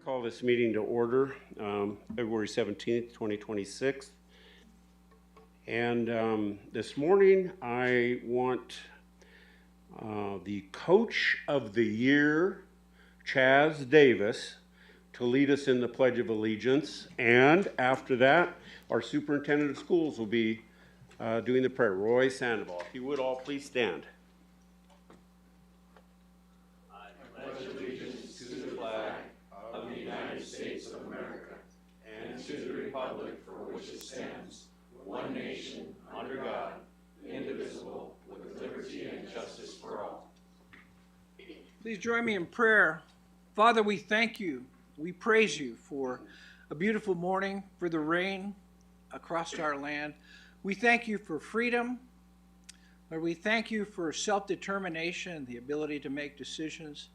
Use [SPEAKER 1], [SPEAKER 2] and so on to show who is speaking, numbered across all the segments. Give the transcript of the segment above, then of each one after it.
[SPEAKER 1] Call this meeting to order, February 17th, 2026. And this morning I want the Coach of the Year, Chaz Davis, to lead us in the Pledge of Allegiance. And after that, our Superintendent of Schools will be doing the prayer, Roy Sandoval. If you would all please stand.
[SPEAKER 2] One nation, under God, indivisible, with liberty and justice for all.
[SPEAKER 3] Please join me in prayer. Father, we thank you. We praise you for a beautiful morning, for the rain across our land. We thank you for freedom. Lord, we thank you for self-determination and the ability to make decisions.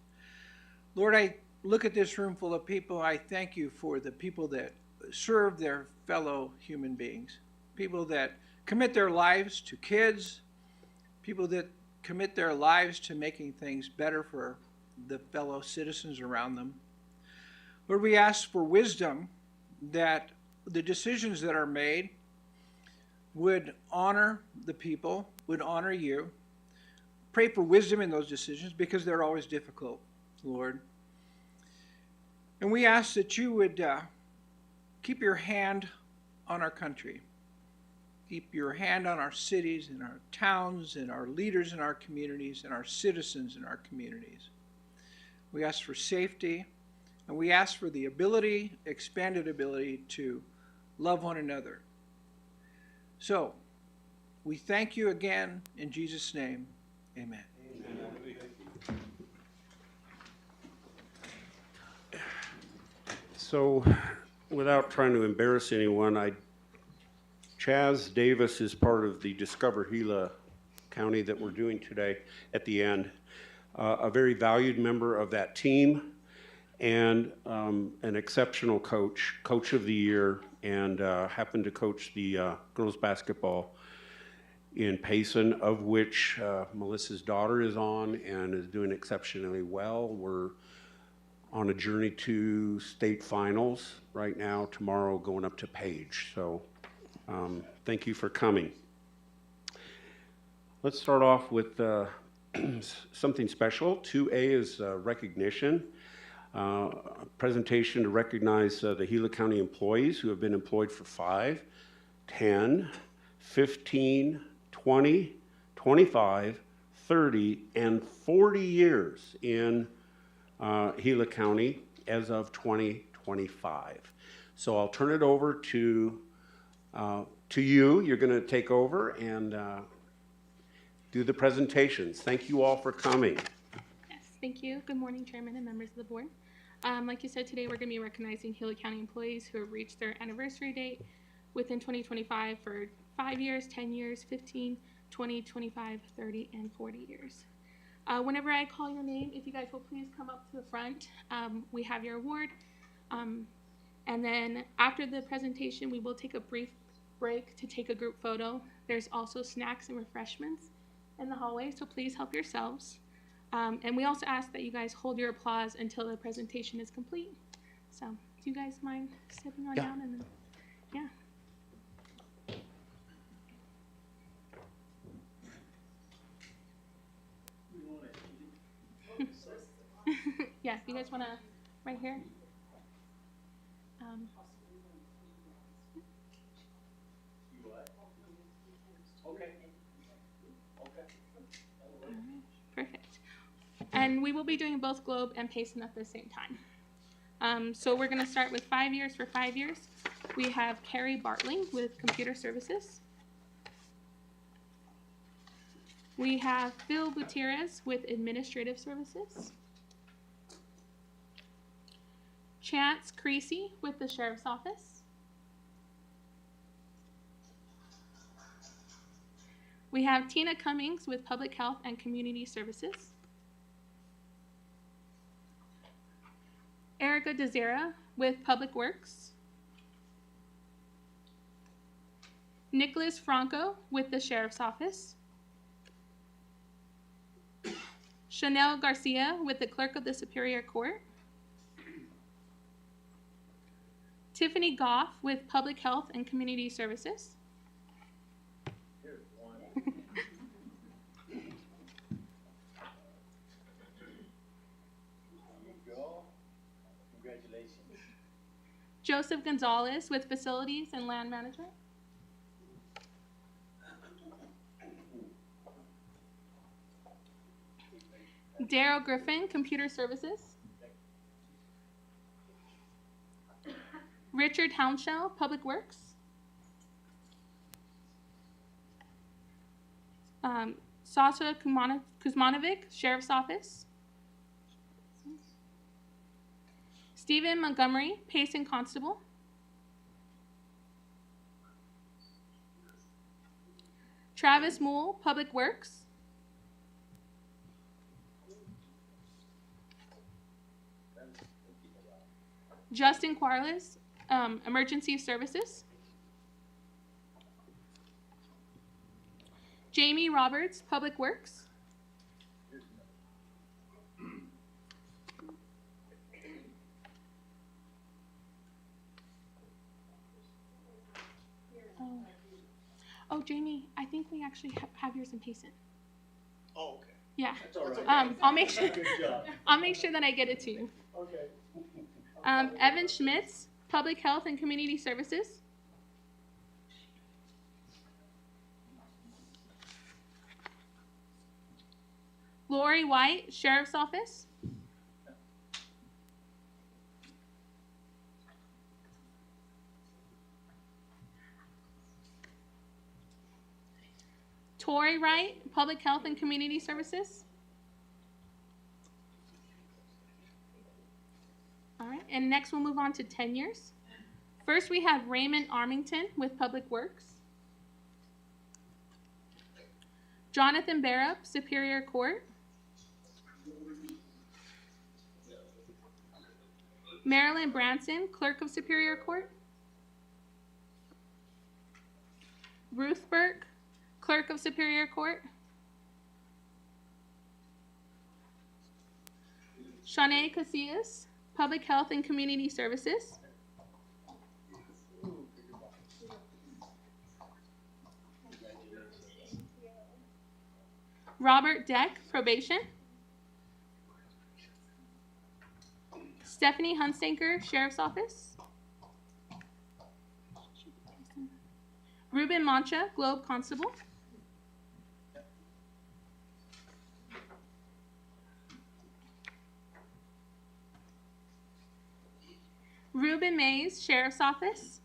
[SPEAKER 3] Lord, I look at this room full of people. I thank you for the people that serve their fellow human beings. People that commit their lives to kids, people that commit their lives to making things better for the fellow citizens around them. Lord, we ask for wisdom that the decisions that are made would honor the people, would honor you. Pray for wisdom in those decisions because they're always difficult, Lord. And we ask that you would keep your hand on our country. Keep your hand on our cities and our towns and our leaders in our communities and our citizens in our communities. We ask for safety, and we ask for the ability, expanded ability, to love one another. So, we thank you again in Jesus' name. Amen. Amen.
[SPEAKER 1] So, without trying to embarrass anyone, Chaz Davis is part of the Discover Gila County that we're doing today at the end. A very valued member of that team and an exceptional coach of the year, and happened to coach the girls basketball in Payson, of which Melissa's daughter is on and is doing exceptionally well. We're on a journey to state finals right now, tomorrow going up to Page. So thank you for coming. Let's start off with something special. 2A is recognition. A presentation to recognize the Gila County employees who have been employed for 5, 10, 15, 20, 25, 30, and 40 years in Gila County as of 2025. So I'll turn it over to you. You're going to take over and do the presentations. Thank you all for coming.
[SPEAKER 4] Yes, thank you. Good morning, Chairman and members of the board. Like you said, today we're going to be recognizing Gila County employees who have reached their anniversary date within 2025 for 5 years, 10 years, 15, 20, 25, 30, and 40 years. Whenever I call your name, if you guys will please come up to the front, we have your award. And then after the presentation, we will take a brief break to take a group photo. There's also snacks and refreshments in the hallway, so please help yourselves. And we also ask that you guys hold your applause until the presentation is complete. So do you guys mind stepping on down and then, yeah, if you guys want to, right here.
[SPEAKER 3] Okay.
[SPEAKER 4] Perfect. And we will be doing both Globe and Payson at the same time. So we're going to start with 5 years. For 5 years, we have Carrie Bartling with Computer Services. We have Phil Gutierrez with Administrative Services. Chance Creasy with the Sheriff's Office. We have Tina Cummings with Public Health and Community Services. Erica DeZera with Public Works. Nicholas Franco with the Sheriff's Office. Chanel Garcia with the Clerk of the Superior Court. Tiffany Goff with Public Health and Community Services.
[SPEAKER 2] Congratulations.
[SPEAKER 4] Joseph Gonzalez with Facilities and Land Management. Daryl Griffin, Computer Services. Richard Hounshell, Public Works. Sasha Kuzmanovic, Sheriff's Office. Stephen Montgomery, Payson Constable. Travis Moole, Public Works. Justin Quarles, Emergency Services. Jamie Roberts, Public Works. Oh, Jamie, I think we actually have yours in Payson.
[SPEAKER 2] Oh, okay.
[SPEAKER 4] Yeah.
[SPEAKER 2] That's all right.
[SPEAKER 4] I'll make sure.
[SPEAKER 2] Good job.
[SPEAKER 4] I'll make sure that I get it to you.
[SPEAKER 2] Okay.
[SPEAKER 4] Evan Schmitz, Public Health and Community Services. Lori White, Sheriff's Office. Tori Wright, Public Health and Community Services. All right, and next we'll move on to tenures. First we have Raymond Armington with Public Works. Jonathan Barup, Superior Court. Marilyn Branson, Clerk of Superior Court. Ruth Burke, Clerk of Superior Court. Shanae Casillas, Public Health and Community Services. Robert Deck, Probation. Stephanie Hunstanker, Sheriff's Office. Ruben Mancha, Globe Constable. Ruben Mays, Sheriff's Office.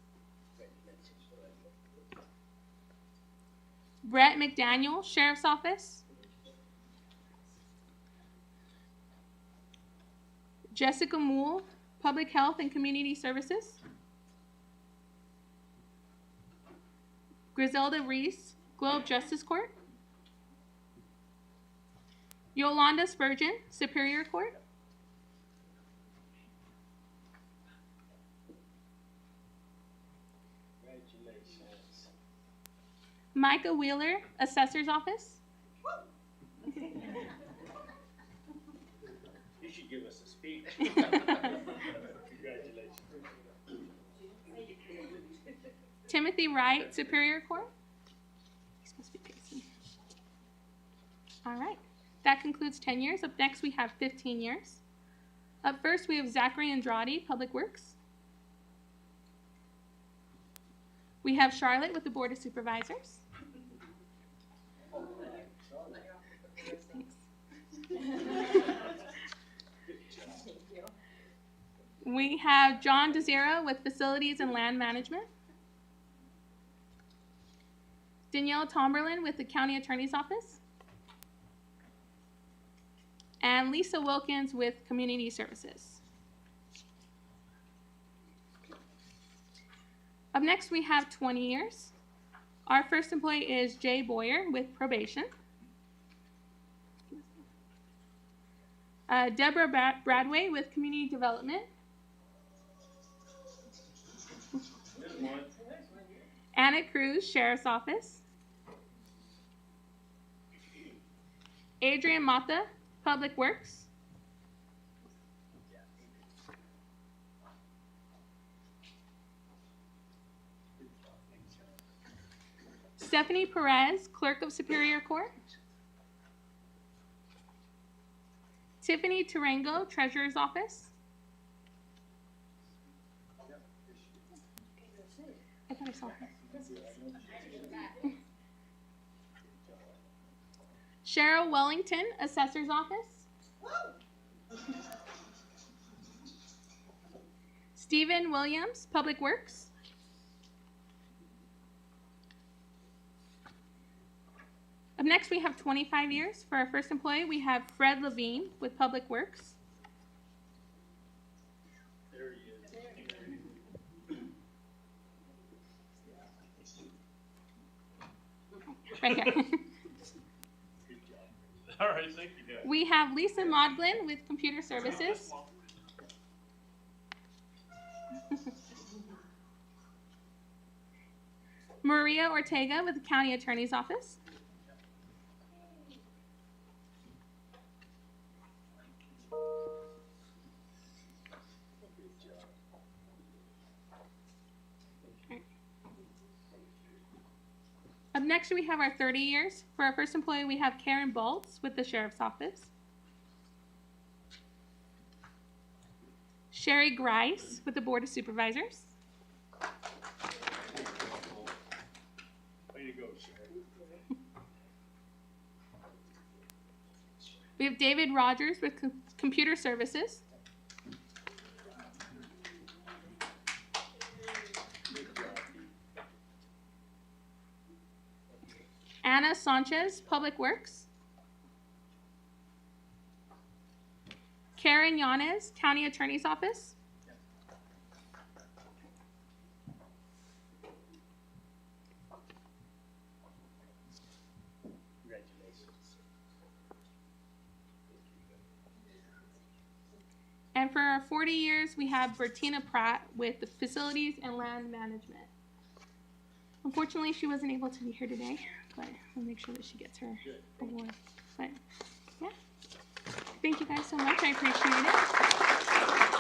[SPEAKER 4] Brett McDaniel, Sheriff's Office. Jessica Moole, Public Health and Community Services. Griselda Reese, Globe Justice Court. Yolanda Spurgeon, Superior Court.
[SPEAKER 2] Congratulations.
[SPEAKER 4] Micah Wheeler, Assessor's Office.
[SPEAKER 2] You should give us a speech. Congratulations.
[SPEAKER 4] Timothy Wright, Superior Court. He's supposed to be Payson. All right. That concludes 10 years. Up next, we have 15 years. Up first, we have Zachary Andrade, Public Works. We have Charlotte with the Board of Supervisors. We have John DeZera with Facilities and Land Management. Danielle Tomberlin with the County Attorney's Office. And Lisa Wilkins with Community Services. Up next, we have 20 years. Our first employee is Jay Boyer with Probation. Deborah Bradway with Community Development. Anna Cruz, Sheriff's Office. Adrian Mata, Public Works. Stephanie Perez, Clerk of Superior Court. Tiffany Tarango, Treasurer's Office. I thought I saw her. Cheryl Wellington, Assessor's Office. Stephen Williams, Public Works. Up next, we have 25 years. For our first employee, we have Fred Levine with Public Works.
[SPEAKER 2] There he is.
[SPEAKER 4] Right here.
[SPEAKER 2] All right, thank you, guys.
[SPEAKER 4] We have Lisa Modglin with Computer Services. Maria Ortega with the County Attorney's Office. Up next, we have our 30 years. For our first employee, we have Karen Boltz with the Sheriff's Office. Sherry Grice with the Board of Supervisors.
[SPEAKER 2] Way to go, Sherry.
[SPEAKER 4] We have David Rogers with Computer Services. Anna Sanchez, Public Works. Karen Yanez, County Attorney's Office.
[SPEAKER 2] Congratulations.
[SPEAKER 4] And for our 40 years, we have Bertina Pratt with the Facilities and Land Management. Unfortunately, she wasn't able to be here today, but we'll make sure that she gets her award. But yeah, thank you guys so much. I appreciate it.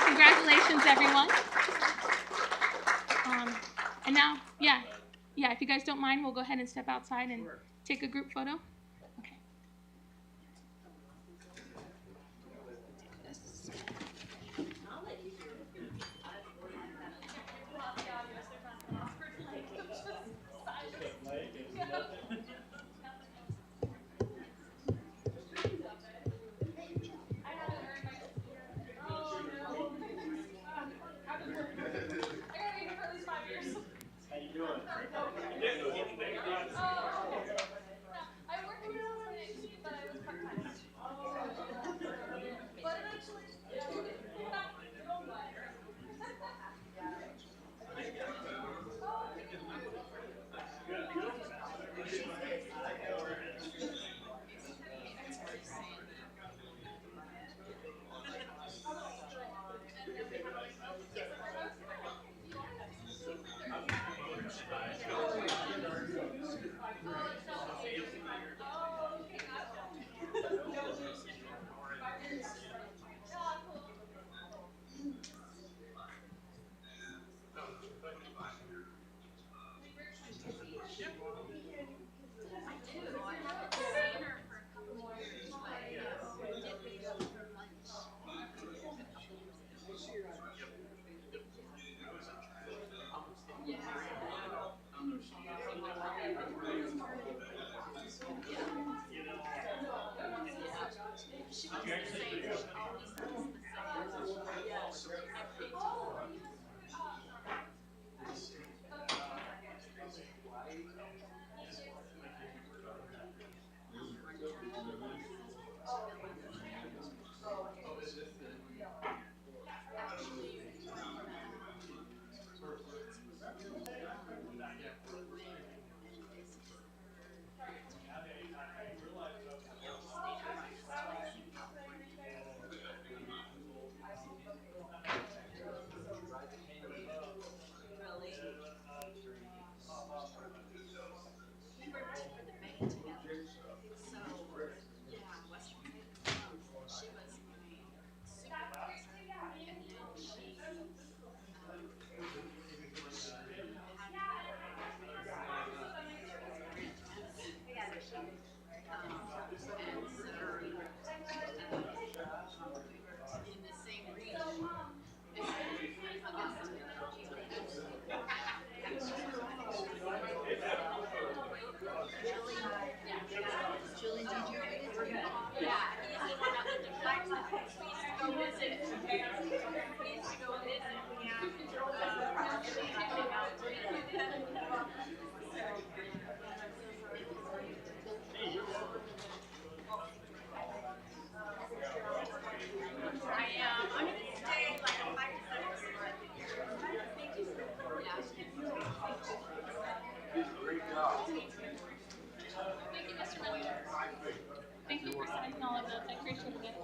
[SPEAKER 4] Congratulations, everyone. And now, yeah, if you guys don't mind, we'll go ahead and step outside and take a group photo. Okay.
[SPEAKER 2] How you doing?
[SPEAKER 4] Thank you, Mr. Miller. Thank you for signing all of those. I appreciate it.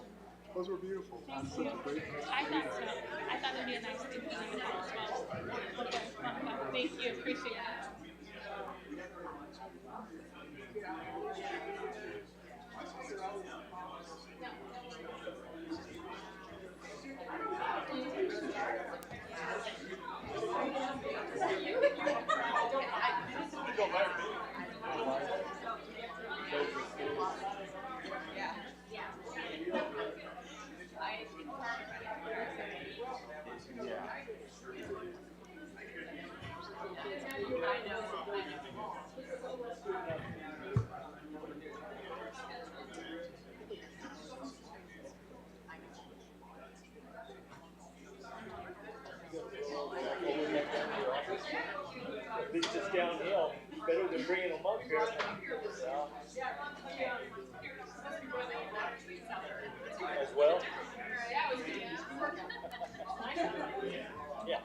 [SPEAKER 5] Those were beautiful.
[SPEAKER 4] Thank
[SPEAKER 5] Such
[SPEAKER 4] you.
[SPEAKER 5] a great message.
[SPEAKER 4] I thought so. I thought it'd be a nice thing to do as well. Okay. Thank you. Appreciate it.
[SPEAKER 6] It's just downhill. Better than bringing them up here. As well? Yeah.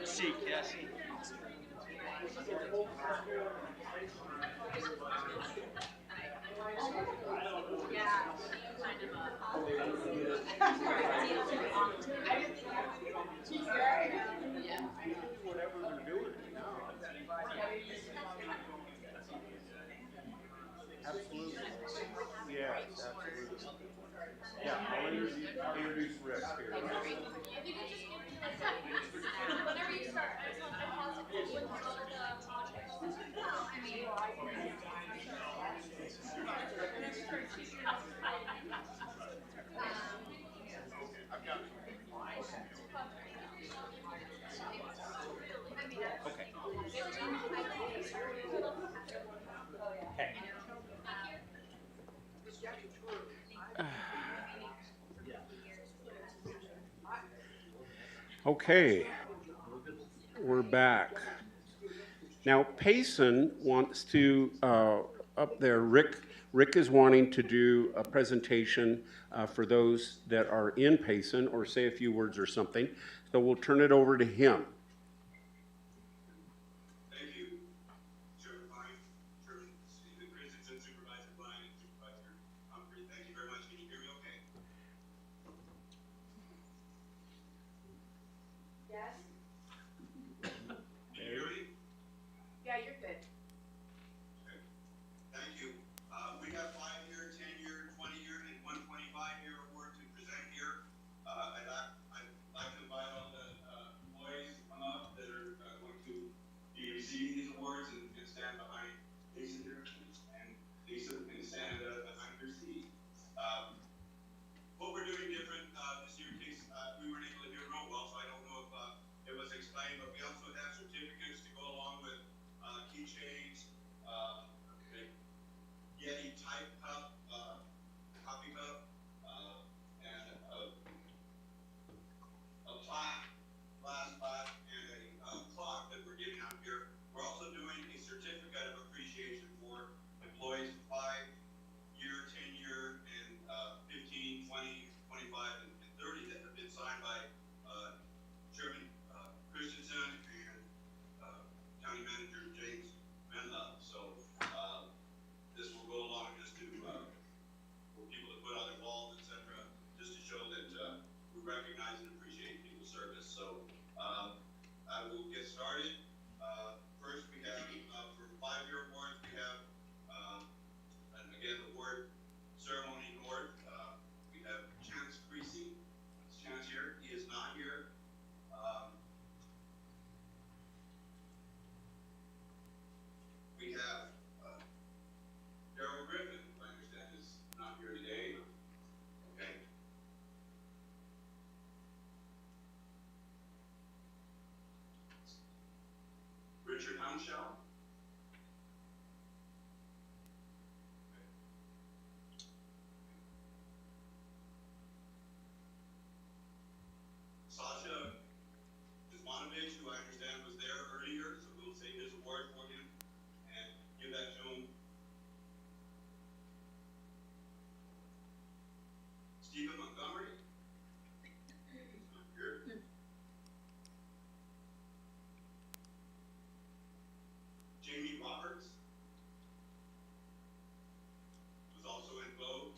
[SPEAKER 6] Seek, yes.
[SPEAKER 1] Whatever they're doing now. Absolutely. Yes, absolutely. Yeah, I'll introduce Rick here.
[SPEAKER 7] Whenever you start, I just want to pause it with all of the
[SPEAKER 1] Okay, we're back. Now Payson wants to, up there, Rick is wanting to do a presentation for those that are in Payson or say a few words or something. So we'll turn it over to him.
[SPEAKER 8] Thank you, Chairman Klein, Chairman Christensen, Supervisor Klein, and Supervisor Humphrey. Thank you very much. Can you hear me okay?
[SPEAKER 7] Yes?
[SPEAKER 8] Can you hear me?
[SPEAKER 7] Yeah, you're good.
[SPEAKER 8] Okay. Thank you. We have 5-year, 10-year, 20-year, and 125-year award to present here. I'd like to invite all the employees to come up that are going to be receiving these awards and stand behind Lisa here, and Lisa can stand behind her seat. What we're doing different this year, in case we weren't able to hear real well, so I don't know if it was explained, but we also have certificates to go along with keychains Richard Hounshell. Sasha Ismanovich, who I understand was there earlier, so we'll save his award for him and give that to him. Stephen Montgomery. Here. Jamie Roberts was also in vogue.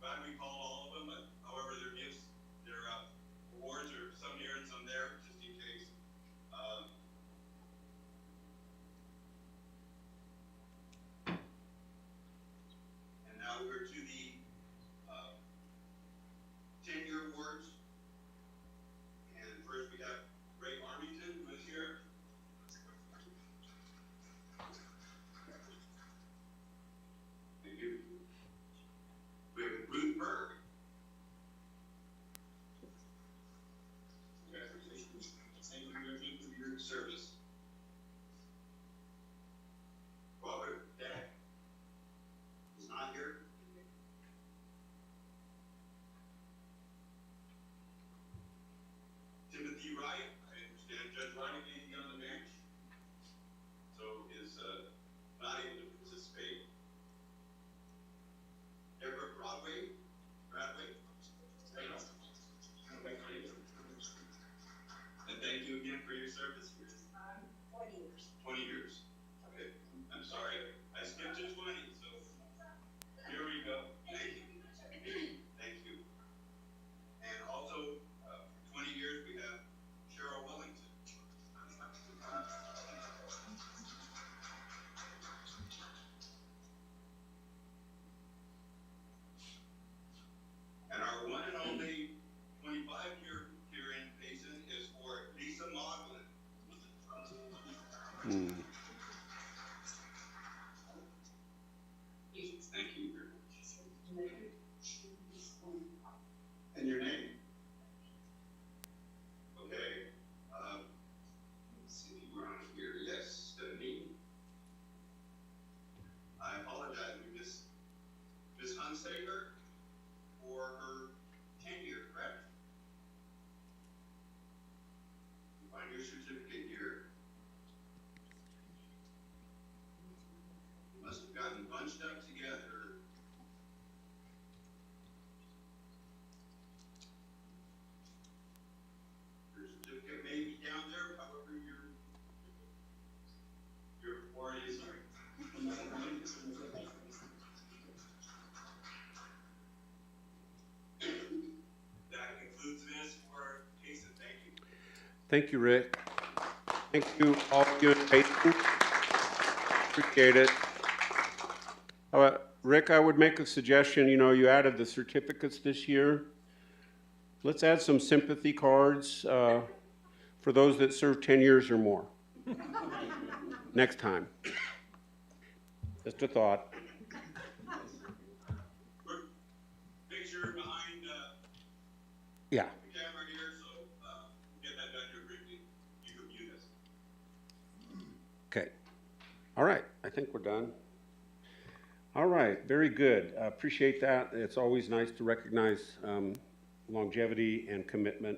[SPEAKER 8] Glad we called all of them, but however, their gifts, their awards are some here and some there, just in case. And now we're to the 10-year awards. And first we have Ray Armington, who is here. Thank you. We have Ruth Berg. Congratulations. Thank you for your service. Robert Deck is not here. Timothy Wright, I understand Judge Wright may be on the bench, so is not able to participate. Deborah Bradway. And thank you again for your service here. 20 years. 20 years. Okay. I'm sorry. I skipped to 20, so here we go. Thank you. Thank you. And also, 20 years we have Cheryl Wellington. And our one and only 25-year Kieran Payson is for Lisa Moglin. Thank you very much. And your name? Okay. Let's see, we're on here. Yes, Stephanie. I apologize. We missed Ms. Hunsaker for her tenure, correct? Find your certificate here. You must have gotten bunched up together. Your certificate may be down there, however your award is. That concludes this for Jason. Thank you.
[SPEAKER 1] Thank you, Rick. Thank you, all of you in Payson. Appreciate it. Rick, I would make a suggestion. You know, you added the certificates this year. Let's add some sympathy cards for those that serve 10 years or more. Next time. Just a thought.
[SPEAKER 8] Picture behind
[SPEAKER 1] Yeah.
[SPEAKER 8] the camera here, so get that done here briefly. You can view this.
[SPEAKER 1] Okay. All right. I think we're done. All right. Very good. Appreciate that. It's always nice to recognize longevity and commitment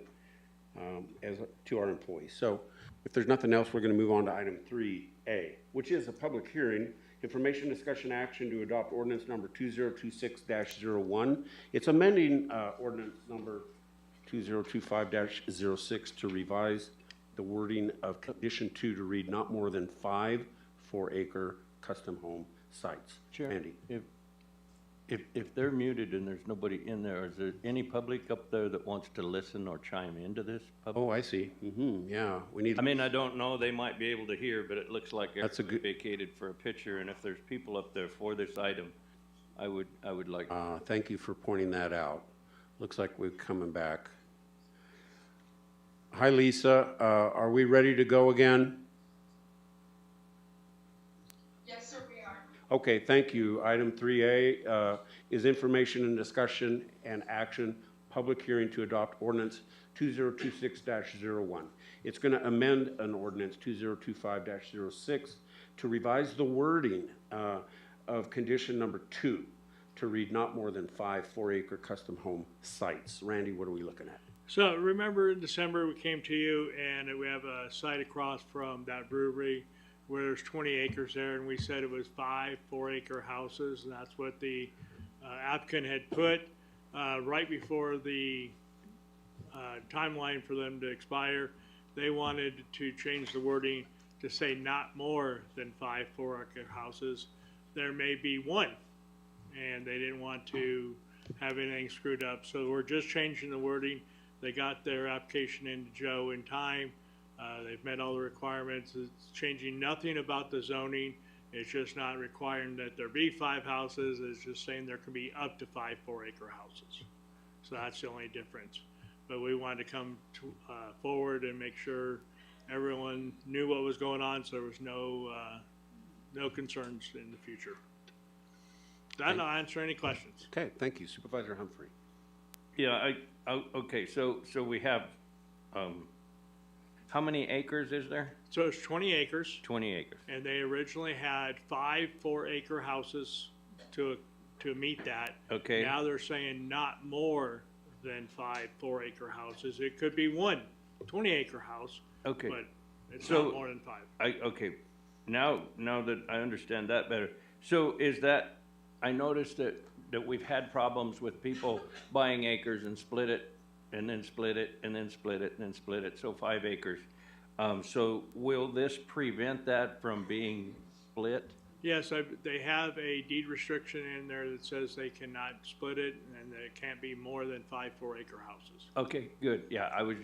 [SPEAKER 1] to our employees. So if there's nothing else, we're going to move on to item 3A, which is a public hearing, information, discussion, action to adopt ordinance number 2026-01. It's amending ordinance number 2025-06 to revise the wording of condition 2 to read not more than 5 4-acre custom home sites.
[SPEAKER 5] Chair,
[SPEAKER 1] Andy.
[SPEAKER 5] if they're muted and there's nobody in there, is there any public up there that wants to listen or chime into this?
[SPEAKER 1] Oh, I see. Yeah, we need.
[SPEAKER 5] I mean, I don't know, they might be able to hear, but it looks like
[SPEAKER 1] That's a
[SPEAKER 5] everybody
[SPEAKER 1] good-
[SPEAKER 5] vacated for a picture, and if there's people up there for this item, I would like.
[SPEAKER 1] Thank you for pointing that out. Looks like we're coming back. Hi, Lisa. Are we ready to go again?
[SPEAKER 7] Yes, sir, we are.
[SPEAKER 1] Okay, thank you. Item 3A is information and discussion and action, public hearing to adopt ordinance 2026-01. It's going to amend an ordinance 2025-06 to revise the wording of condition number 2 to read not more than 5 4-acre custom home sites. Randy, what are we looking at?
[SPEAKER 6] So remember in December, we came to you and we have a site across from that brewery where there's 20 acres there, and we said it was 5 4-acre houses, and that's what the applicant had put right before the timeline for them to expire. They wanted to change the wording to say not more than 5 4-acre houses. There may be one, and they didn't want to have anything screwed up. So we're just changing the wording. They got their application into Joe in time. They've met all the requirements. It's changing nothing about the zoning. It's just not requiring that there be 5 houses. It's just saying there can be up to 5 4-acre houses. So that's the only difference. But we wanted to come forward and make sure everyone knew what was going on, so there was no concerns in the future. That'll answer any questions.
[SPEAKER 1] Okay, thank you. Supervisor Humphrey.
[SPEAKER 5] Yeah, okay, so we have, how many acres is there?
[SPEAKER 6] So it's 20 acres,
[SPEAKER 5] 20 acres.
[SPEAKER 6] and they originally had 5 4-acre houses to meet that.
[SPEAKER 5] Okay.
[SPEAKER 6] Now they're saying not more than 5 4-acre houses. It could be one 20-acre house,
[SPEAKER 5] Okay.
[SPEAKER 6] but it's
[SPEAKER 5] So-
[SPEAKER 6] not more than 5.
[SPEAKER 5] Okay, now that I understand that better. So is that, I noticed that we've had problems with people buying acres and split it, and then split it, and then split it, and then split it, so 5 acres. So will this prevent that from being split?
[SPEAKER 6] Yes, they have a deed restriction in there that says they cannot split it, and that it can't be more than 5 4-acre houses.
[SPEAKER 5] Okay, good, yeah, I was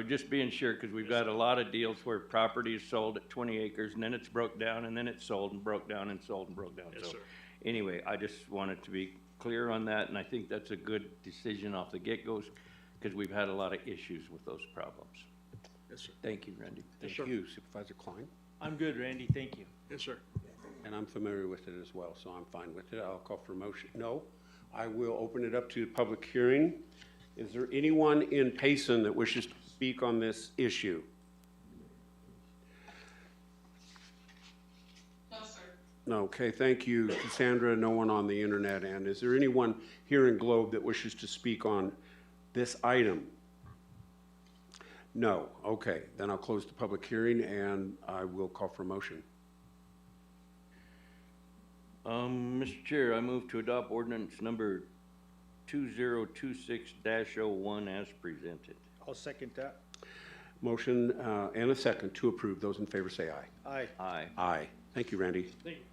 [SPEAKER 5] just being sure, because we've got a lot of deals where property is sold at 20 acres, and then it's broke down, and then it's sold and broke down, and sold and broke down.
[SPEAKER 6] Yes,
[SPEAKER 5] So,
[SPEAKER 6] sir.
[SPEAKER 5] anyway, I just wanted to be clear on that, and I think that's a good decision off the get-go, because we've had a lot of issues with those problems.
[SPEAKER 6] Yes, sir.
[SPEAKER 5] Thank you, Randy.
[SPEAKER 1] Thank you. Supervisor Klein.
[SPEAKER 9] I'm good, Randy, thank you.
[SPEAKER 6] Yes, sir.
[SPEAKER 1] And I'm familiar with it as well, so I'm fine with it. I'll call for a motion. No, I will open it up to public hearing. Is there anyone in Payson that wishes to speak on this issue?
[SPEAKER 7] No, sir.
[SPEAKER 1] No, okay, thank you, Cassandra. No one on the internet. And is there anyone here in Globe that wishes to speak on this item? No, okay, then I'll close the public hearing and I will call for a motion.
[SPEAKER 5] Mr. Chair, I move to adopt ordinance number 2026-01 as presented.
[SPEAKER 9] I'll second that.
[SPEAKER 1] Motion and a second to approve. Those in favor say aye.
[SPEAKER 9] Aye.
[SPEAKER 5] Aye.
[SPEAKER 1] Aye. Thank you, Randy.
[SPEAKER 6] Thank you.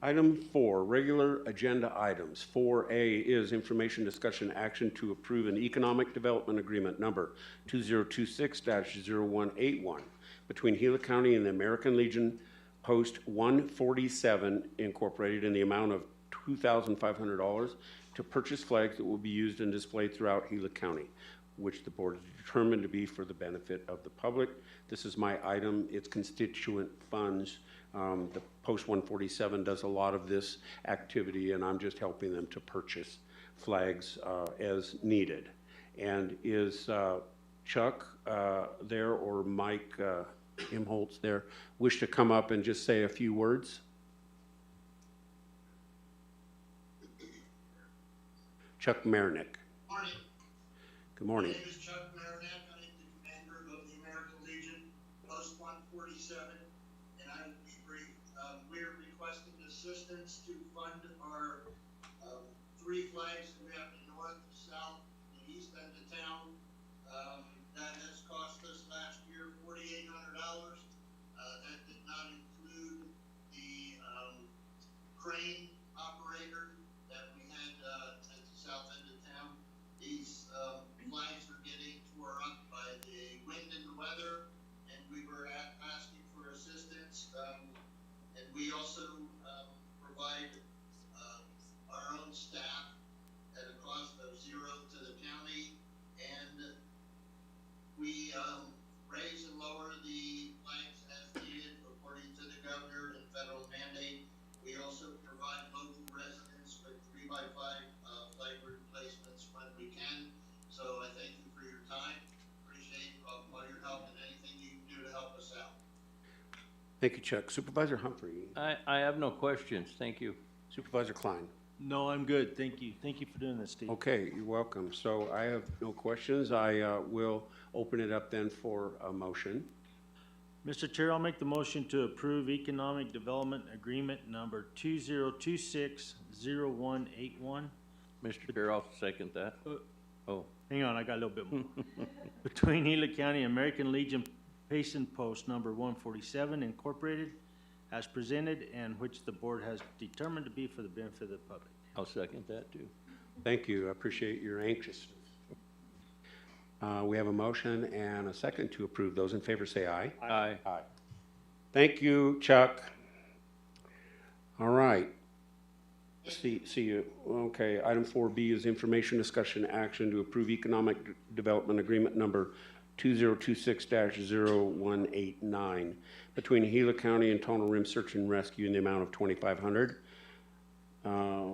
[SPEAKER 1] Item 4, regular agenda items. 4A is information, discussion, action to approve an economic development agreement number 2026-0181 between Gila County and the American Legion Post 147 Incorporated in the amount of $2,500 to purchase flags that will be used and displayed throughout Gila County, which the board has determined to be for the benefit of the public. This is my item. It's constituent funds. The Post 147 does a lot of this activity, and I'm just helping them to purchase flags as needed. And is Chuck there, or Mike Imholtz there, wish to come up and just say a few words? Chuck Marinick.
[SPEAKER 8] Morning.
[SPEAKER 1] Good morning.
[SPEAKER 8] My name is Chuck Marinack. I am the commander of the American Legion, Post 147, and I will be brief. We're requesting assistance to fund our 3 flags that we have in the north, the south, and the east end of town. That has cost us last year $4,800. That did not include the crane operator that we had at the south end of town. These flags are getting tore up by the wind and the weather, and we were asking for assistance. And we also provide our own staff at a cost of $0 to
[SPEAKER 1] Thank you, Chuck. Supervisor Humphrey,
[SPEAKER 5] I have no questions, thank you.
[SPEAKER 1] Supervisor Klein.
[SPEAKER 9] No, I'm good. Thank you. Thank you for doing this, Steve.
[SPEAKER 1] Okay, you're welcome. So I have no questions. I will open it up then for a motion.
[SPEAKER 9] Mr. Chair, I'll make the motion to approve Economic Development Agreement number 2026-0181.
[SPEAKER 5] Mr. Chair, I'll second that. Oh,
[SPEAKER 9] Hang on, I got a little bit more. Between Gila County and American Legion Payson Post number 147 Incorporated as presented and which the board has determined to be for the benefit of the public.
[SPEAKER 5] I'll second that too.
[SPEAKER 1] Thank you. I appreciate your anxiousness. We have a motion and a second to approve. Those in favor say aye.
[SPEAKER 5] Aye.
[SPEAKER 1] Aye. Thank you, Chuck. All right. See you. Okay, item 4B is information, discussion, action to approve economic development agreement number 2026-0189 between Gila County and Tonal Rim Search and Rescue in the amount of $2,500,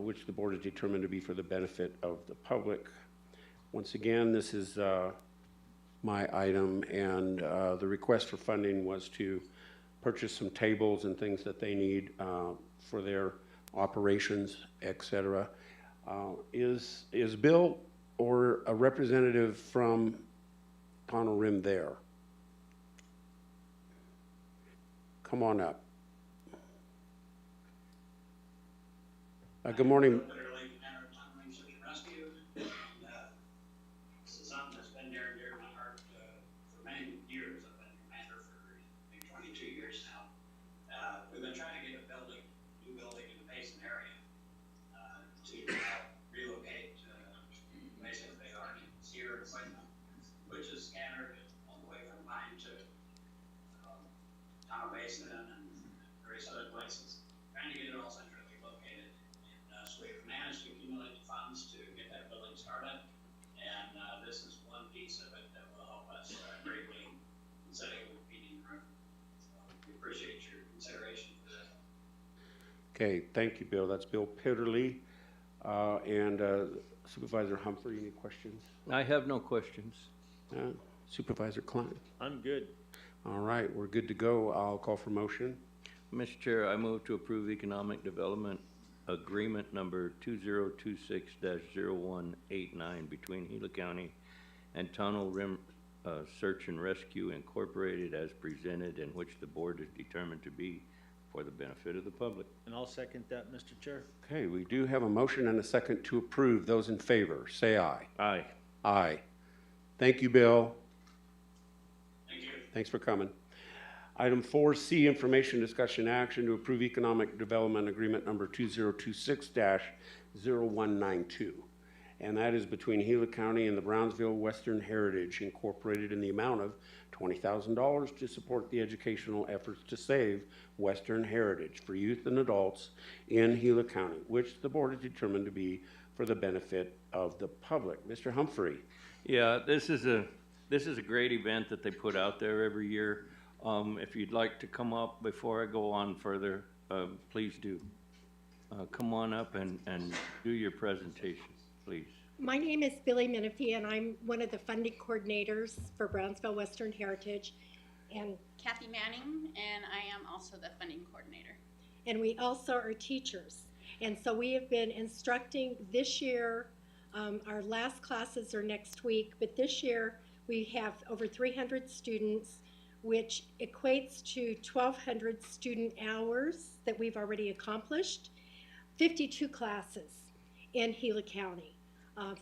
[SPEAKER 1] which the board has determined to be for the benefit of the public. Once again, this is my item, and the request for funding was to purchase some tables and things that they need for their operations, etc. Is Bill or a representative from Tonal Rim there? Come on up. Good morning.
[SPEAKER 10] This is something that's been near and dear to my heart for many years. I've been commander for I think 22 years now. We've been trying to get a new building in the Payson area to relocate basically our seer equipment, which is scattered all the way from mine to Tower Basin and various other places. Trying to get it all centrally located. And so we've managed to accumulate the funds to get that building started. And this is one piece of it that will help us greatly in setting up a meeting room. So we appreciate your consideration for this.
[SPEAKER 1] Okay, thank you, Bill. That's Bill Pitterly. And Supervisor Humphrey, any questions?
[SPEAKER 5] I have no questions.
[SPEAKER 1] Supervisor Klein.
[SPEAKER 9] I'm good.
[SPEAKER 1] All right, we're good to go. I'll call for motion.
[SPEAKER 5] Mr. Chair, I move to approve economic development agreement number 2026-0189 between Gila County and Tonal Rim Search and Rescue Incorporated as presented, and which the board is determined to be for the benefit of the public.
[SPEAKER 9] And I'll second that, Mr. Chair.
[SPEAKER 1] Okay, we do have a motion and a second to approve. Those in favor, say aye.
[SPEAKER 5] Aye.
[SPEAKER 1] Aye. Thank you, Bill.
[SPEAKER 10] Thank you.
[SPEAKER 1] Thanks for coming. Item 4C, information, discussion, action to approve economic development agreement number 2026-0192. And that is between Gila County and the Brownsville Western Heritage Incorporated in the amount of $20,000 to support the educational efforts to save Western heritage for youth and adults in Gila County, which the board has determined to be for the benefit of the public. Mr. Humphrey.
[SPEAKER 5] Yeah, this is a great event that they put out there every year. If you'd like to come up before I go on further, please do. Come on up and do your presentation, please.
[SPEAKER 11] My name is Billy Menifee, and I'm one of the funding coordinators for Brownsville Western Heritage. And
[SPEAKER 7] Kathy Manning, and I am also the funding coordinator.
[SPEAKER 11] we also are teachers. And so we have been instructing this year. Our last classes are next week, but this year we have over 300 students, which equates to 1,200 student hours that we've already accomplished, 52 classes in Gila County.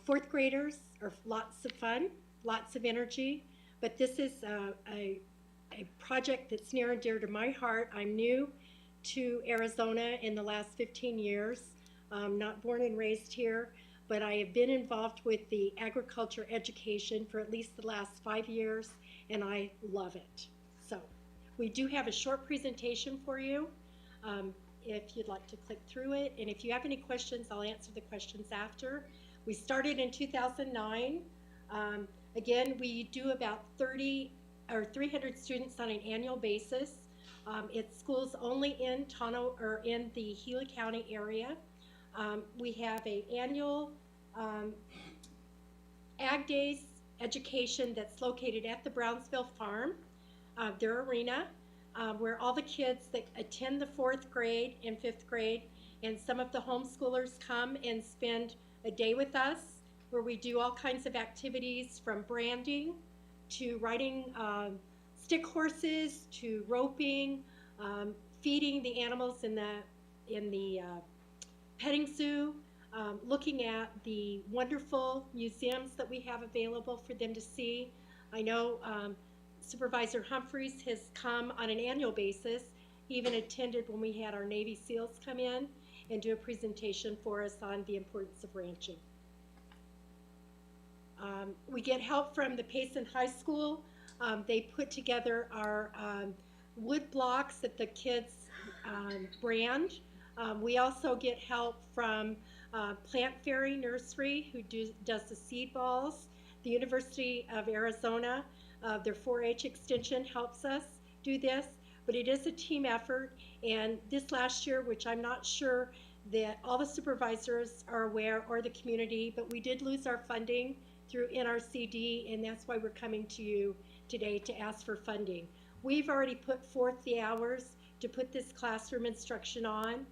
[SPEAKER 11] Fourth graders are lots of fun, lots of energy, but this is a project that's near and dear to my heart. I'm new to Arizona in the last 15 years, not born and raised here, but I have been involved with the agriculture education for at least the last 5 years, and I love it. So we do have a short presentation for you if you'd like to click through it, and if you have any questions, I'll answer the questions after. We started in 2009. Again, we do about 300 students on an annual basis. It's schools only in Tonal or in the Gila County area. We have an annual Ag Days education that's located at the Brownsville Farm, their arena. where all the kids that attend the 4th grade and 5th grade and some of the homeschoolers come and spend a day with us, where we do all kinds of activities from branding to riding stick horses to roping, feeding the animals in the petting zoo, looking at the wonderful museums that we have available for them to see. I know Supervisor Humphreys has come on an annual basis. He even attended when we had our Navy SEALs come in and do a presentation for us on the importance of ranching. We get help from the Payson High School. They put together our wood blocks that the kids brand. We also get help from Plant Fairy Nursery, who does the seed balls. The University of Arizona, their 4-H extension helps us do this, but it is a team effort. And this last year, which I'm not sure that all the supervisors are aware or the community, but we did lose our funding through NRCD, and that's why we're coming to you today to ask for funding. We've already put forth the hours to put this classroom instruction on,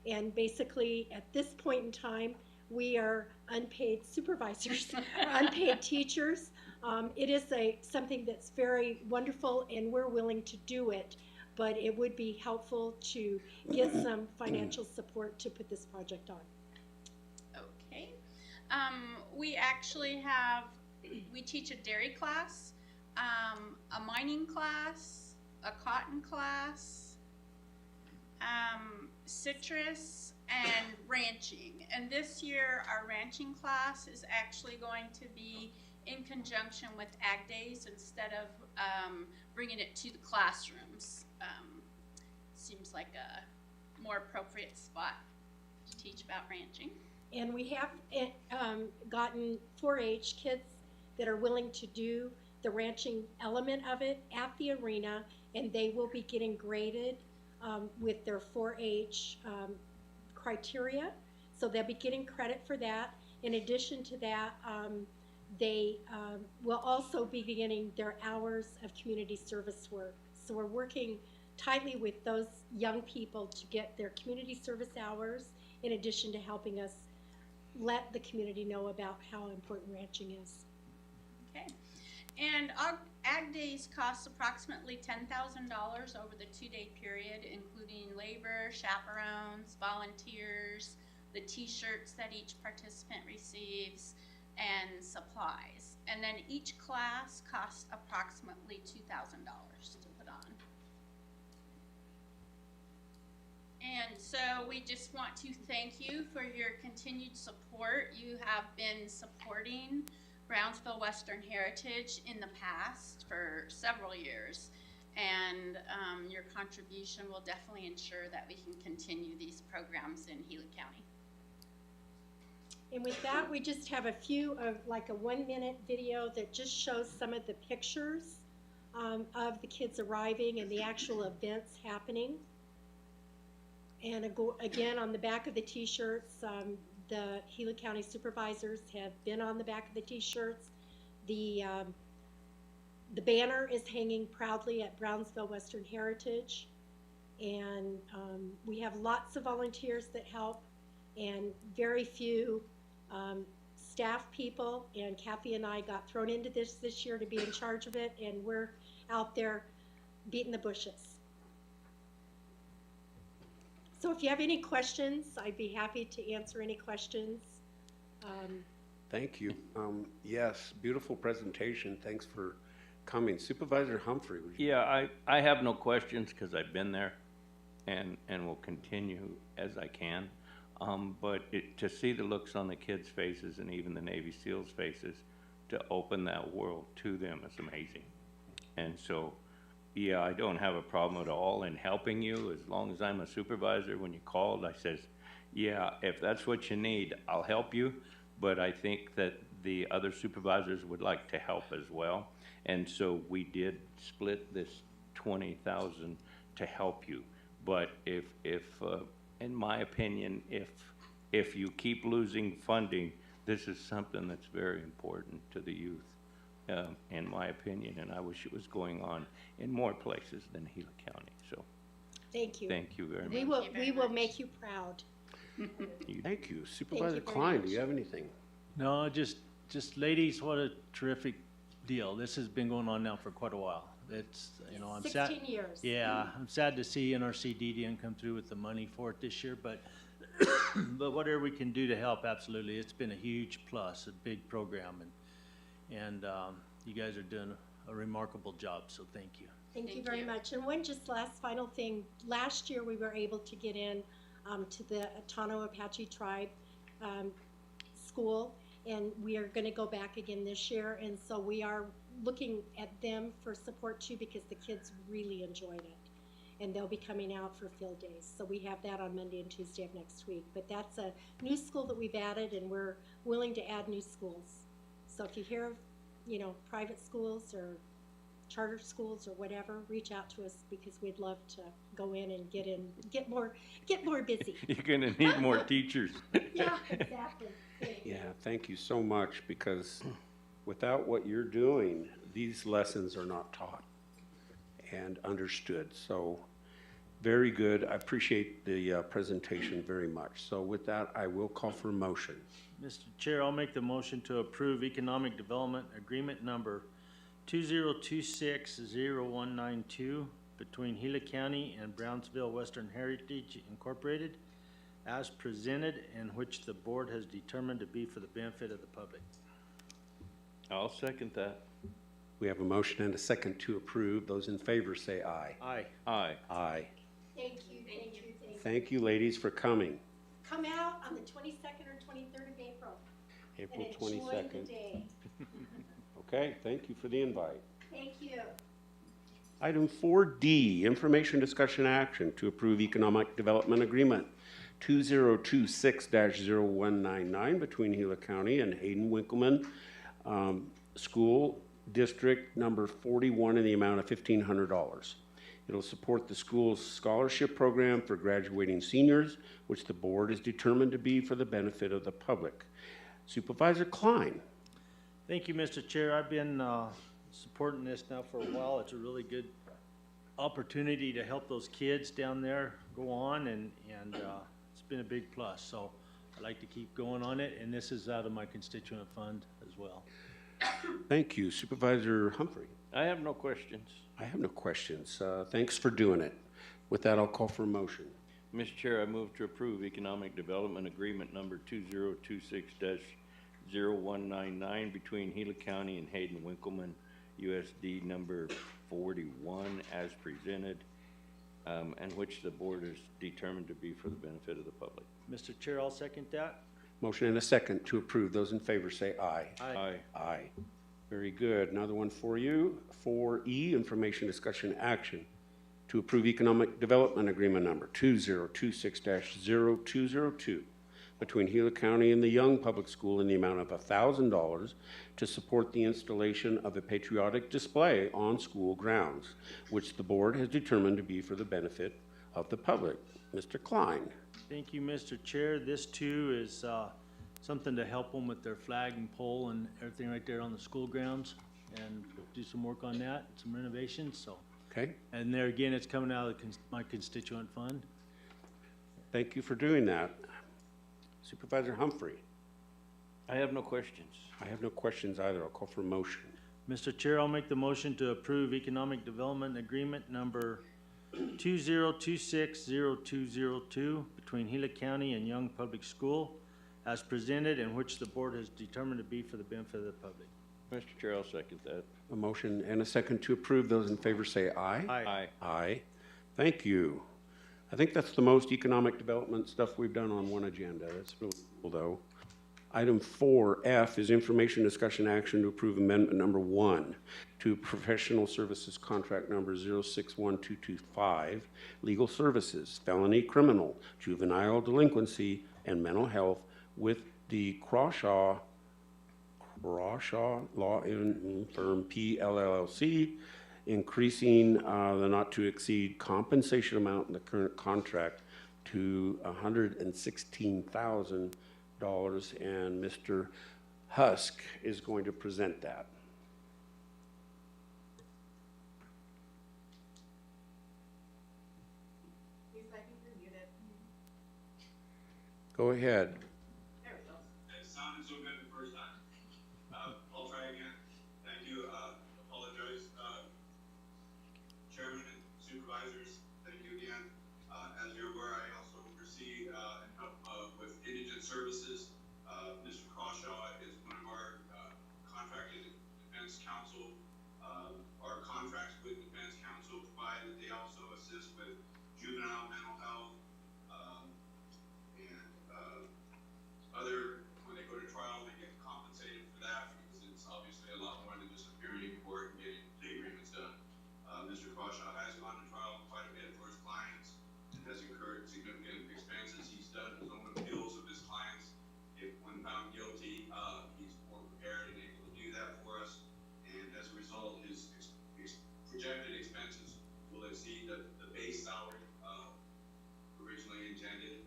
[SPEAKER 11] and basically at this point in time, we are unpaid supervisors, unpaid teachers. It is something that's very wonderful, and we're willing to do it, but it would be helpful to get some financial support to put this project on.
[SPEAKER 7] Okay. We actually we teach a dairy class, a mining class, a cotton class, citrus, and ranching. And this year, our ranching class is actually going to be in conjunction with Ag Days instead of bringing it to the classrooms. Seems like a more appropriate spot to teach about ranching.
[SPEAKER 11] And we have gotten 4-H kids that are willing to do the ranching element of it at the arena, and they will be getting graded with their 4-H criteria. So they'll be getting credit for that. In addition to that, they will also be beginning their hours of community service work. So we're working tightly with those young people to get their community service hours, in addition to helping us let the community know about how important ranching is.
[SPEAKER 7] Okay. And Ag Days costs approximately $10,000 over the 2-day period, including labor, chaperones, volunteers, the t-shirts that each participant receives, and supplies. And then each class costs approximately $2,000 to put on. And so we just want to thank you for your continued support. You have been supporting Brownsville Western Heritage in the past for several years, and your contribution will definitely ensure that we can continue these programs in Gila County.
[SPEAKER 11] And with that, we just have a few of like a 1-minute video that just shows some of the pictures of the kids arriving and the actual events happening. And again, on the back of the t-shirts, the Gila County supervisors have been on the back of the t-shirts. The banner is hanging proudly at Brownsville Western Heritage. And we have lots of volunteers that help, and very few staff people. And Kathy and I got thrown into this year to be in charge of it, and we're out there beating the bushes. So if you have any questions, I'd be happy to answer any questions.
[SPEAKER 1] Thank you. Yes, beautiful presentation. Thanks for coming. Supervisor Humphrey, would you?
[SPEAKER 5] Yeah, I have no questions because I've been there and will continue as I can. But to see the looks on the kids' faces and even the Navy SEALs' faces, to open that world to them is amazing. And so, yeah, I don't have a problem at all in helping you as long as I'm a supervisor. When you called, I says, yeah, if that's what you need, I'll help you. But I think that the other supervisors would like to help as well. And so we did split this $20,000 to help you. But if in my opinion, if you keep losing funding, this is something that's very important to the youth. in my opinion, and I wish it was going on in more places than Gila County. So
[SPEAKER 11] Thank you.
[SPEAKER 5] thank you very much.
[SPEAKER 11] We will make you proud.
[SPEAKER 1] Thank you. Supervisor
[SPEAKER 11] very
[SPEAKER 1] Klein, do
[SPEAKER 11] much.
[SPEAKER 1] you have anything?
[SPEAKER 9] No, just ladies, what a terrific deal. This has been going on now for quite a while. It's, you know, I'm sad.
[SPEAKER 11] 16 years.
[SPEAKER 9] Yeah, I'm sad to see NRCD didn't come through with the money for it this year, but but whatever we can do to help, absolutely. It's been a huge plus, a big program, and you guys are doing a remarkable job, so thank you.
[SPEAKER 11] Thank you very much. And one just last final thing. Last year, we were able to get in to the Tono Apache Tribe school, and we are going to go back again this year. And so we are looking at them for support too, because the kids really enjoyed it. And they'll be coming out for field days. So we have that on Monday and Tuesday of next week. But that's a new school that we've added, and we're willing to add new schools. So if you hear of, you know, private schools or charter schools or whatever, reach out to us, because we'd love to go in and get more busy.
[SPEAKER 5] You're gonna need more teachers.
[SPEAKER 11] Yeah, exactly.
[SPEAKER 1] Yeah, thank you so much, because without what you're doing, these lessons are not taught and understood. So very good. I appreciate the presentation very much. So with that, I will call for a motion.
[SPEAKER 9] Mr. Chair, I'll make the motion to approve Economic Development Agreement Number 2026-0192 between Gila County and Brownsville Western Heritage Incorporated as presented, and which the board has determined to be for the benefit of the public.
[SPEAKER 5] I'll second that.
[SPEAKER 1] We have a motion and a second to approve. Those in favor say aye.
[SPEAKER 9] Aye.
[SPEAKER 5] Aye.
[SPEAKER 1] Aye.
[SPEAKER 11] Thank you, thank you, thank you.
[SPEAKER 1] Thank you, ladies, for coming.
[SPEAKER 11] Come out on the 22nd or 23rd of April.
[SPEAKER 1] April
[SPEAKER 11] And enjoy the
[SPEAKER 1] 22nd.
[SPEAKER 11] day.
[SPEAKER 1] Okay, thank you for the invite.
[SPEAKER 11] Thank you.
[SPEAKER 1] Item 4D, information, discussion, action to approve economic development agreement 2026-0199 between Gila County and Hayden Winkleman School District Number 41 in the amount of $1,500. It'll support the school's scholarship program for graduating seniors, which the board is determined to be for the benefit of the public. Supervisor Klein.
[SPEAKER 9] Thank you, Mr. Chair. I've been supporting this now for a while. It's a really good opportunity to help those kids down there go on, and it's been a big plus. So I'd like to keep going on it, and this is out of my constituent fund as well.
[SPEAKER 1] Thank you. Supervisor Humphrey.
[SPEAKER 5] I have no questions.
[SPEAKER 1] I have no questions. Thanks for doing it. With that, I'll call for a motion.
[SPEAKER 5] Mr. Chair, I move to approve Economic Development Agreement Number 2026-0199 between Gila County and Hayden Winkleman, USD number 41 as presented, and which the board is determined to be for the benefit of the public.
[SPEAKER 9] Mr. Chair, I'll second that.
[SPEAKER 1] Motion and a second to approve. Those in favor say aye.
[SPEAKER 5] Aye.
[SPEAKER 1] Aye. Very good. Another one for you. 4E, information, discussion, action to approve economic development agreement number 2026-0202 between Gila County and the Young Public School in the amount of $1,000 to support the installation of a patriotic display on school grounds, which the board has determined to be for the benefit of the public. Mr. Klein.
[SPEAKER 9] Thank you, Mr. Chair. This too is something to help them with their flag and pole and everything right there on the school grounds, and do some work on that, some renovations. So,
[SPEAKER 1] Okay.
[SPEAKER 9] and there again, it's coming out of my constituent fund.
[SPEAKER 1] Thank you for doing that. Supervisor Humphrey.
[SPEAKER 5] I have no questions.
[SPEAKER 1] I have no questions either. I'll call for a motion.
[SPEAKER 9] Mr. Chair, I'll make the motion to approve Economic Development Agreement Number 2026-0202 between Gila County and Young Public School as presented, and which the board has determined to be for the benefit of the public.
[SPEAKER 5] Mr. Chair, I'll second that.
[SPEAKER 1] A motion and a second to approve. Those in favor say aye.
[SPEAKER 5] Aye.
[SPEAKER 1] Aye. Thank you. I think that's the most economic development stuff we've done on one agenda. That's really cool, though. Item 4F is information, discussion, action to approve amendment number 1 to professional services contract number 061225, legal services, felony, criminal, juvenile delinquency, and mental health with the Crawshaw Law Firm PLLC, increasing the not to exceed compensation amount in the current contract to $116,000, and Mr. Husk is going to present that. Go ahead.
[SPEAKER 8] It sounded so good the first time. I'll try again. Thank you. Apologize. Chairman and supervisors, thank you again. As you're aware, I also oversee and help with indigent services. Mr. Crawshaw is one of our contracted defense counsel. Our contracts with defense counsel provide that they also assist with juvenile mental health and other, when they go to trial, they get compensated for that because it's obviously a lot more than just appearing in court and getting plea agreements done. Mr. Crawshaw has gone to trial quite a bit for his clients and has incurred significant expenses. He's done his own appeals of his clients. If when found guilty, he's more prepared and able to do that for us. And as a result, his projected expenses will exceed the base salary originally intended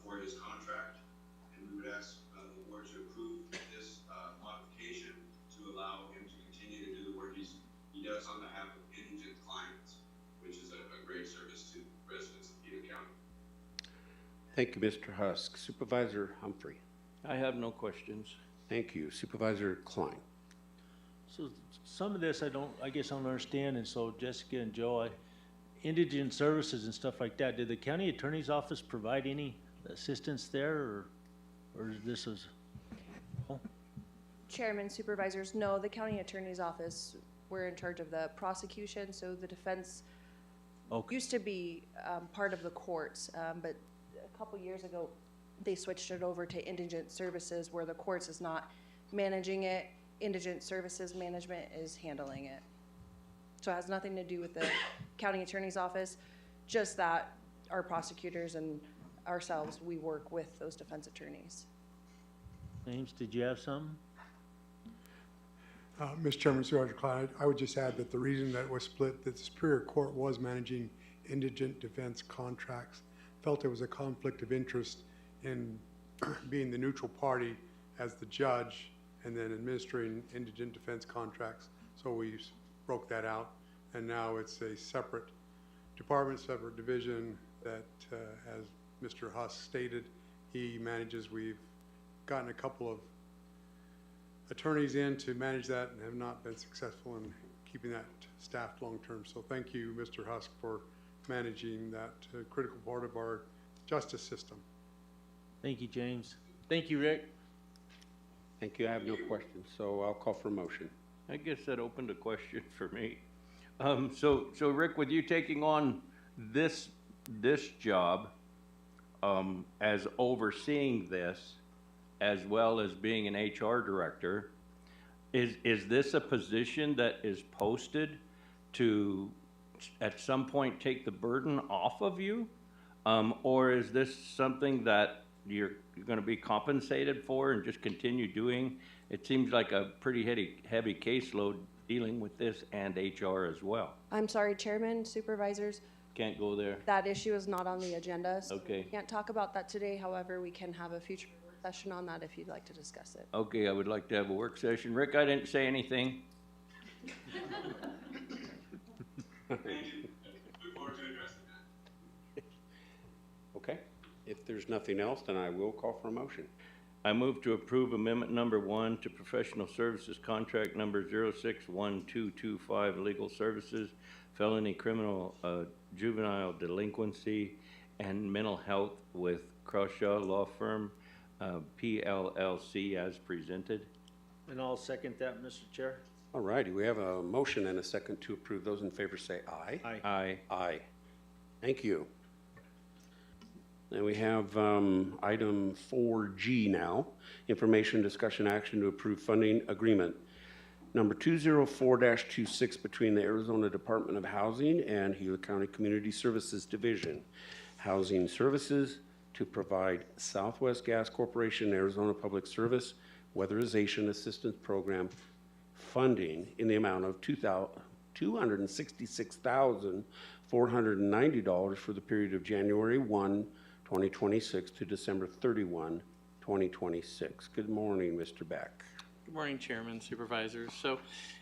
[SPEAKER 8] for his contract. And we would ask the board to approve this modification to allow him to continue to do the work he does on behalf of indigent clients, which is a great service to residents of Gila County.
[SPEAKER 1] Thank you, Mr. Husk. Supervisor Humphrey.
[SPEAKER 5] I have no questions.
[SPEAKER 1] Thank you. Supervisor Klein.
[SPEAKER 9] So some of this I guess I don't understand, and so Jessica and Joe, indigent services and stuff like that, did the county attorney's office provide any assistance there, or this is? Oh,
[SPEAKER 12] Chairman, supervisors, no, the county attorney's office, we're in charge of the prosecution, so the defense
[SPEAKER 9] okay.
[SPEAKER 12] used to be part of the courts, but a couple years ago, they switched it over to indigent services where the courts is not managing it, indigent services management is handling it. So it has nothing to do with the county attorney's office, just that our prosecutors and ourselves, we work with those defense attorneys.
[SPEAKER 9] James, did you have something?
[SPEAKER 13] Mr. Chairman, Supervisor Clyde, I would just add that the reason that it was split, that the Superior Court was managing indigent defense contracts, felt there was a conflict of interest in being the neutral party as the judge and then administering indigent defense contracts. So we broke that out, and now it's a separate department, separate division that, as Mr. Huss stated, he manages. We've gotten a couple of attorneys in to manage that and have not been successful in keeping that staffed long-term. So thank you, Mr. Husk, for managing that critical part of our justice system.
[SPEAKER 9] Thank you, James. Thank you, Rick.
[SPEAKER 1] Thank you. I have no questions, so I'll call for a motion.
[SPEAKER 5] I guess that opened a question for me. So Rick, with you taking on this job as overseeing this, as well as being an HR director, is this a position that is posted to at some point take the burden off of you? Or is this something that you're going to be compensated for and just continue doing? It seems like a pretty heavy caseload dealing with this and HR as well.
[SPEAKER 12] I'm sorry, Chairman, supervisors,
[SPEAKER 5] Can't go there?
[SPEAKER 12] that issue is not on the agenda, so
[SPEAKER 5] Okay.
[SPEAKER 12] we can't talk about that today. However, we can have a future work session on that if you'd like to discuss it.
[SPEAKER 5] Okay, I would like to have a work session. Rick, I didn't say anything.
[SPEAKER 8] Thank you. Look forward to addressing that.
[SPEAKER 1] Okay. If there's nothing else, then I will call for a motion.
[SPEAKER 5] I move to approve amendment number 1 to professional services contract number 061225 legal services, felony criminal juvenile delinquency, and mental health with Crawshaw Law Firm, PLLC, as presented.
[SPEAKER 9] And I'll second that, Mr. Chair.
[SPEAKER 1] All righty, we have a motion and a second to approve. Those in favor say aye.
[SPEAKER 9] Aye.
[SPEAKER 5] Aye.
[SPEAKER 1] Aye. Thank you. Then we have item 4G now, information, discussion, action to approve funding agreement number 204-26 between the Arizona Department of Housing and Gila County Community Services Division. Housing services to provide Southwest Gas Corporation Arizona Public Service Weatherization Assistance Program funding in the amount of $266,490 for the period of January 1, 2026 to December 31, 2026. Good morning, Mr. Beck.
[SPEAKER 14] Good morning, Chairman, Supervisors. So,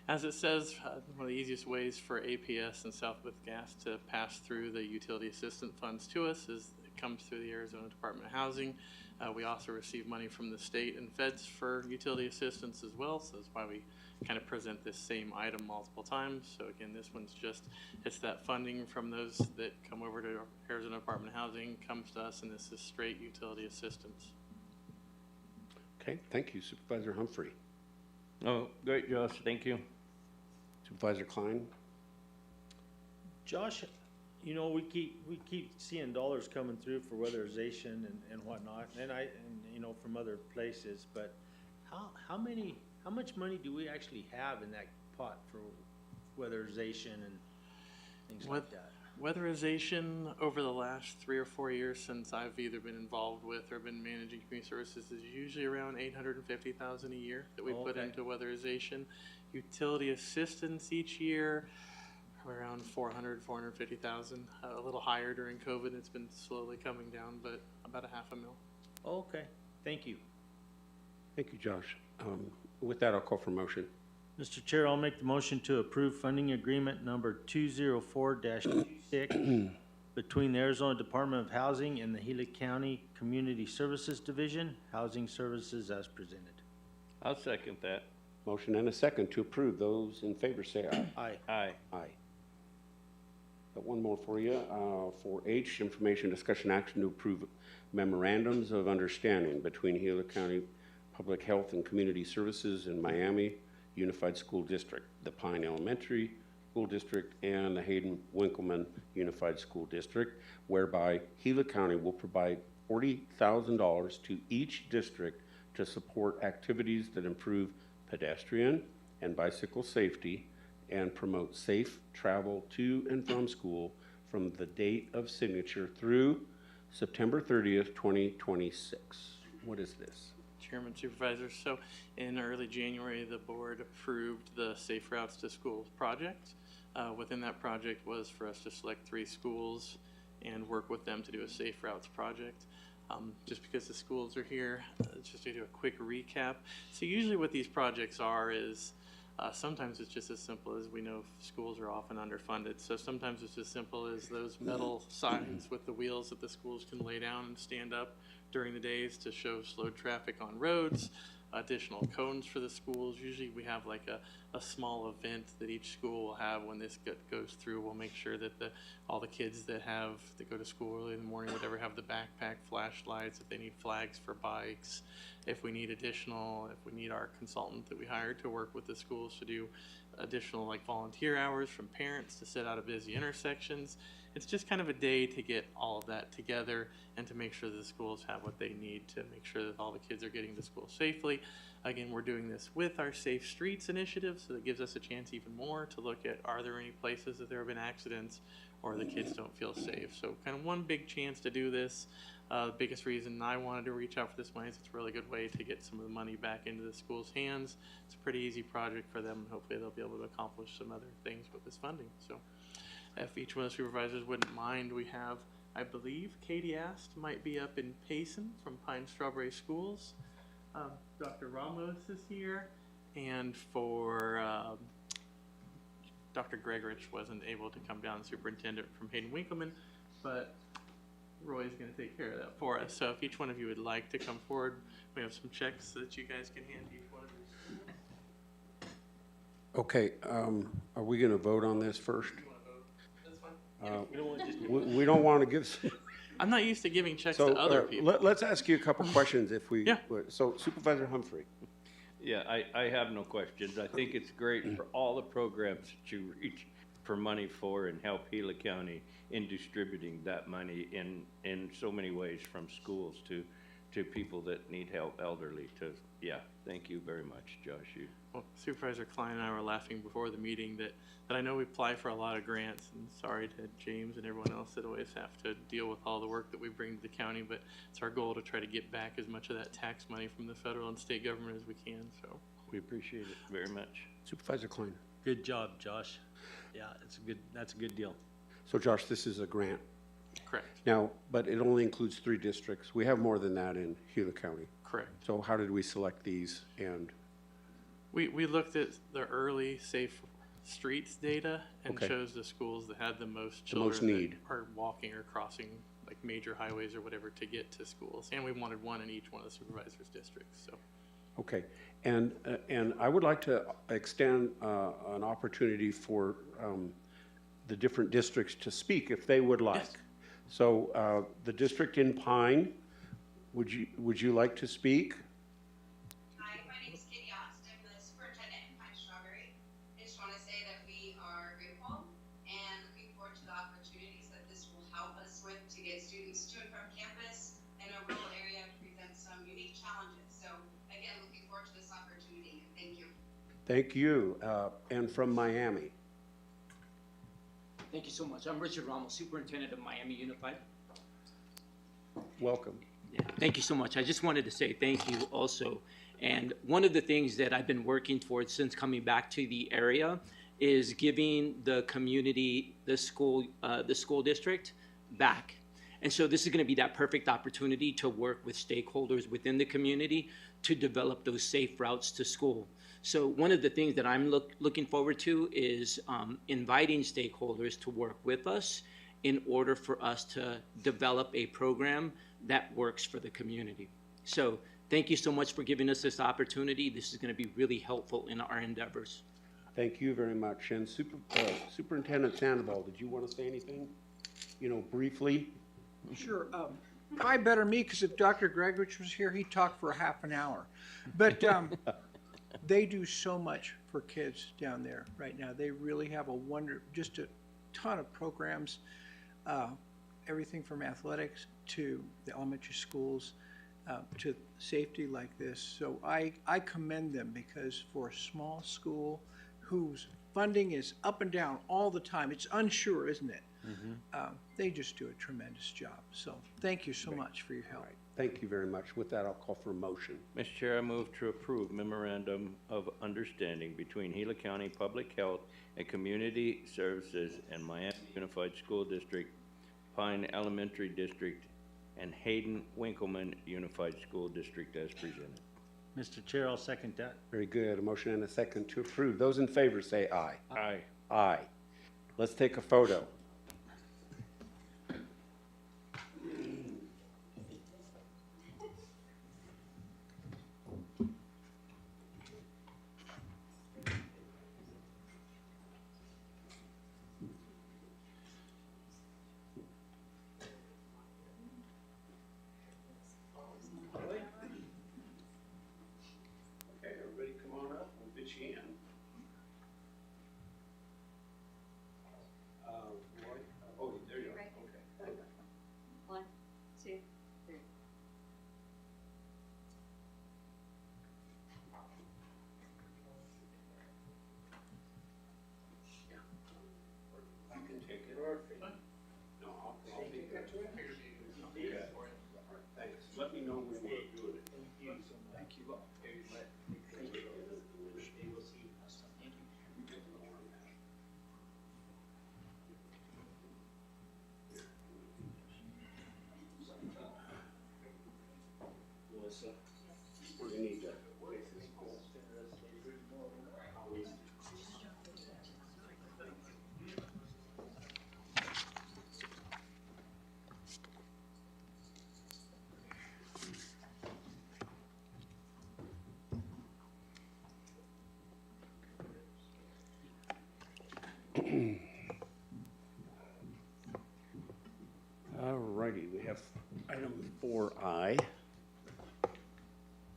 [SPEAKER 14] as it says, one of the easiest ways for APS and Southwest Gas to pass through the utility assistance funds to us is comes through the Arizona Department of Housing. We also receive money from the state and feds for utility assistance as well, so that's why we kind of present this same item multiple times. So again, this one's just, it's that funding from those that come over to Arizona Department of Housing comes to us, and this is straight utility assistance.
[SPEAKER 1] Okay, thank you. Supervisor Humphrey.
[SPEAKER 5] Oh, great, Josh, thank you.
[SPEAKER 1] Supervisor Klein.
[SPEAKER 9] Josh, you know, we keep seeing dollars coming through for weatherization and whatnot, and you know, from other places, but how much money do we actually have in that pot for weatherization and things like that?
[SPEAKER 14] Weatherization over the last 3 or 4 years since I've either been involved with or been managing community services is usually around $850,000 a year that we put into weatherization. Utility assistance each year around 450,000, a little higher during COVID. It's been slowly coming down, but about $500,000.
[SPEAKER 9] Okay, thank you.
[SPEAKER 1] Thank you, Josh. With that, I'll call for motion.
[SPEAKER 9] Mr. Chair, I'll make the motion to approve funding agreement number 204-26 between the Arizona Department of Housing and the Gila County Community Services Division, Housing Services as presented.
[SPEAKER 5] I'll second that.
[SPEAKER 1] Motion and a second to approve. Those in favor say aye.
[SPEAKER 9] Aye.
[SPEAKER 5] Aye.
[SPEAKER 1] Aye. Got one more for you. For H, information, discussion, action to approve memorandums of understanding between Gila County Public Health and Community Services and Miami Unified School District, the Pine Elementary School District, and the Hayden Winkleman Unified School District, whereby Gila County will provide $40,000 to each district to support activities that improve pedestrian and bicycle safety and promote safe travel to and from school from the date of signature through September 30th, 2026. What is this?
[SPEAKER 14] Chairman, Supervisors, so in early January, the board approved the Safe Routes to Schools project. Within that project was for us to select 3 schools and work with them to do a Safe Routes project. Just because the schools are here, just to do a quick recap. So usually what these projects are is sometimes it's just as simple as, we know schools are often underfunded, so sometimes it's as simple as those metal signs with the wheels that the schools can lay down and stand up during the days to show slowed traffic on roads, additional cones for the schools. Usually we have like a small event that each school will have when this goes through. We'll make sure that all the kids that go to school early in the morning would ever have the backpack flashlights, if they need flags for bikes, if we need our consultant that we hired to work with the schools to do additional like volunteer hours from parents to sit out of busy intersections. It's just kind of a day to get all of that together and to make sure that the schools have what they need to make sure that all the kids are getting to school safely. Again, we're doing this with our Safe Streets initiative, so that gives us a chance even more to look at, are there any places that there have been accidents or the kids don't feel safe. So kind of one big chance to do this. The biggest reason I wanted to reach out for this money is it's a really good way to get some of the money back into the school's hands. It's a pretty easy project for them, and hopefully they'll be able to accomplish some other things with this funding. So if each one of the supervisors wouldn't mind, we have, I believe, Katie asked, might be up in Payson from Pine Strawberry Schools. Dr. Ramos is here, and for Dr. Gregorich wasn't able to come down, the superintendent from Hayden Winkleman, but Roy's going to take care of that for us. So if each one of you would like to come forward, we have some checks that you guys can hand to each one of you.
[SPEAKER 1] Okay, are we going to vote on this first?
[SPEAKER 14] You want to vote? That's fine.
[SPEAKER 1] We don't want to give.
[SPEAKER 14] I'm not used to giving checks
[SPEAKER 1] So
[SPEAKER 14] to other people.
[SPEAKER 1] let's ask you a couple questions if we.
[SPEAKER 14] Yeah.
[SPEAKER 1] So Supervisor Humphrey.
[SPEAKER 5] Yeah, I have no questions. I think it's great for all the programs that you reach for money for and help Gila County in distributing that money in so many ways, from schools to people that need help, elderly. Yeah, thank you very much, Josh.
[SPEAKER 14] Well, Supervisor Klein and I were laughing before the meeting that I know we apply for a lot of grants, and sorry to James and everyone else that always have to deal with all the work that we bring to the county, but it's our goal to try to get back as much of that tax money from the federal and state government as we can. So
[SPEAKER 5] We appreciate it very much.
[SPEAKER 1] Supervisor Klein.
[SPEAKER 9] Good job, Josh. Yeah, that's a good deal.
[SPEAKER 1] So Josh, this is a grant.
[SPEAKER 14] correct,
[SPEAKER 1] Now, but it only includes 3 districts. We have more than that in Gila County.
[SPEAKER 14] correct.
[SPEAKER 1] So how did we select these? And
[SPEAKER 14] We looked at the early safe streets data and
[SPEAKER 1] Okay.
[SPEAKER 14] chose the schools that had the most
[SPEAKER 1] The most
[SPEAKER 14] children
[SPEAKER 1] need.
[SPEAKER 14] that are walking or crossing like major highways or whatever to get to schools. And we wanted one in each one of the supervisors' districts, so.
[SPEAKER 1] Okay, and I would like to extend an opportunity for the different districts to speak if they would like.
[SPEAKER 14] Yes.
[SPEAKER 1] So the district in Pine, would you like to speak?
[SPEAKER 15] Hi, my name is Katie Ost. I'm the superintendent in Pine Strawberry. I just want to say that we are grateful and looking forward to the opportunities that this will help us with to get students to and from campus. In a rural area presents some unique challenges. So again, looking forward to this opportunity. Thank you.
[SPEAKER 1] Thank you. And from Miami.
[SPEAKER 16] Thank you so much. I'm Richard Ramos, Superintendent of Miami Unified.
[SPEAKER 1] Welcome.
[SPEAKER 16] Yeah, thank you so much. I just wanted to say thank you also. And one of the things that I've been working towards since coming back to the area is giving the community, the school district back. And so this is going to be that perfect opportunity to work with stakeholders within the community to develop those safe routes to school. So one of the things that I'm looking forward to is inviting stakeholders to work with us in order for us to develop a program that works for the community. So thank you so much for giving us this opportunity. This is going to be really helpful in our endeavors.
[SPEAKER 1] Thank you very much. And Superintendent Sandoval, did you want to say anything, briefly?
[SPEAKER 3] Sure. Probably better me, because if Dr. Gregorich was here, he'd talk for a half an hour. But they do so much for kids down there right now. They really have just a ton of programs, everything from athletics to the elementary schools to safety like this. So I commend them, because for a small school whose funding is up and down all the time, it's unsure, isn't it? Mm-hmm. They just do a tremendous job. So thank you so much for your help.
[SPEAKER 1] Right. Thank you very much. With that, I'll call for a motion.
[SPEAKER 5] Mr. Chair, I move to approve memorandum of understanding between Gila County Public Health and Community Services and Miami Unified School District, Pine Elementary District, and Hayden Winkleman Unified School District as presented.
[SPEAKER 9] Mr. Chair, I'll second that.
[SPEAKER 1] Very good. A motion and a second to approve. Those in favor say aye.
[SPEAKER 5] Aye.
[SPEAKER 1] Aye. Let's take a photo. Let me know when we're doing it.
[SPEAKER 3] Thank you.
[SPEAKER 1] Melissa, we're going to need to wait this call. All righty, we have item 4I.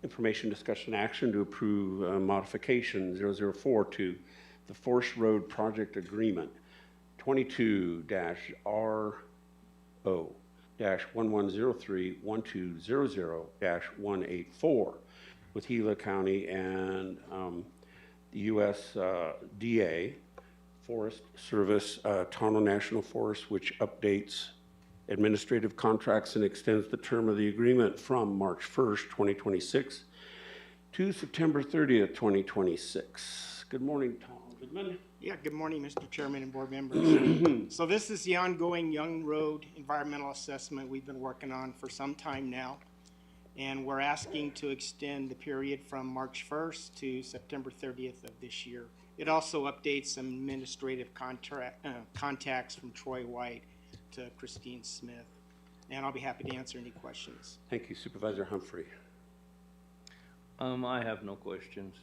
[SPEAKER 1] Information, discussion, action to approve modification 004 to the Forest Road Project Agreement 22-R0-1103-1200-184 with Gila County and the U.S. DA Forest Service, Tono National Forest, which updates administrative contracts and extends the term of the agreement from March 1st, 2026 to September 30th, 2026. Good morning, Tom Goodman.
[SPEAKER 17] Yeah, good morning, Mr. Chairman and board members. So this is the ongoing Young Road environmental assessment we've been working on for some time now. And we're asking to extend the period from March 1st to September 30th of this year. It also updates some administrative contacts from Troy White to Christine Smith. and I'll be happy to answer any questions.
[SPEAKER 1] Thank you, Supervisor Humphrey.
[SPEAKER 5] I have no questions.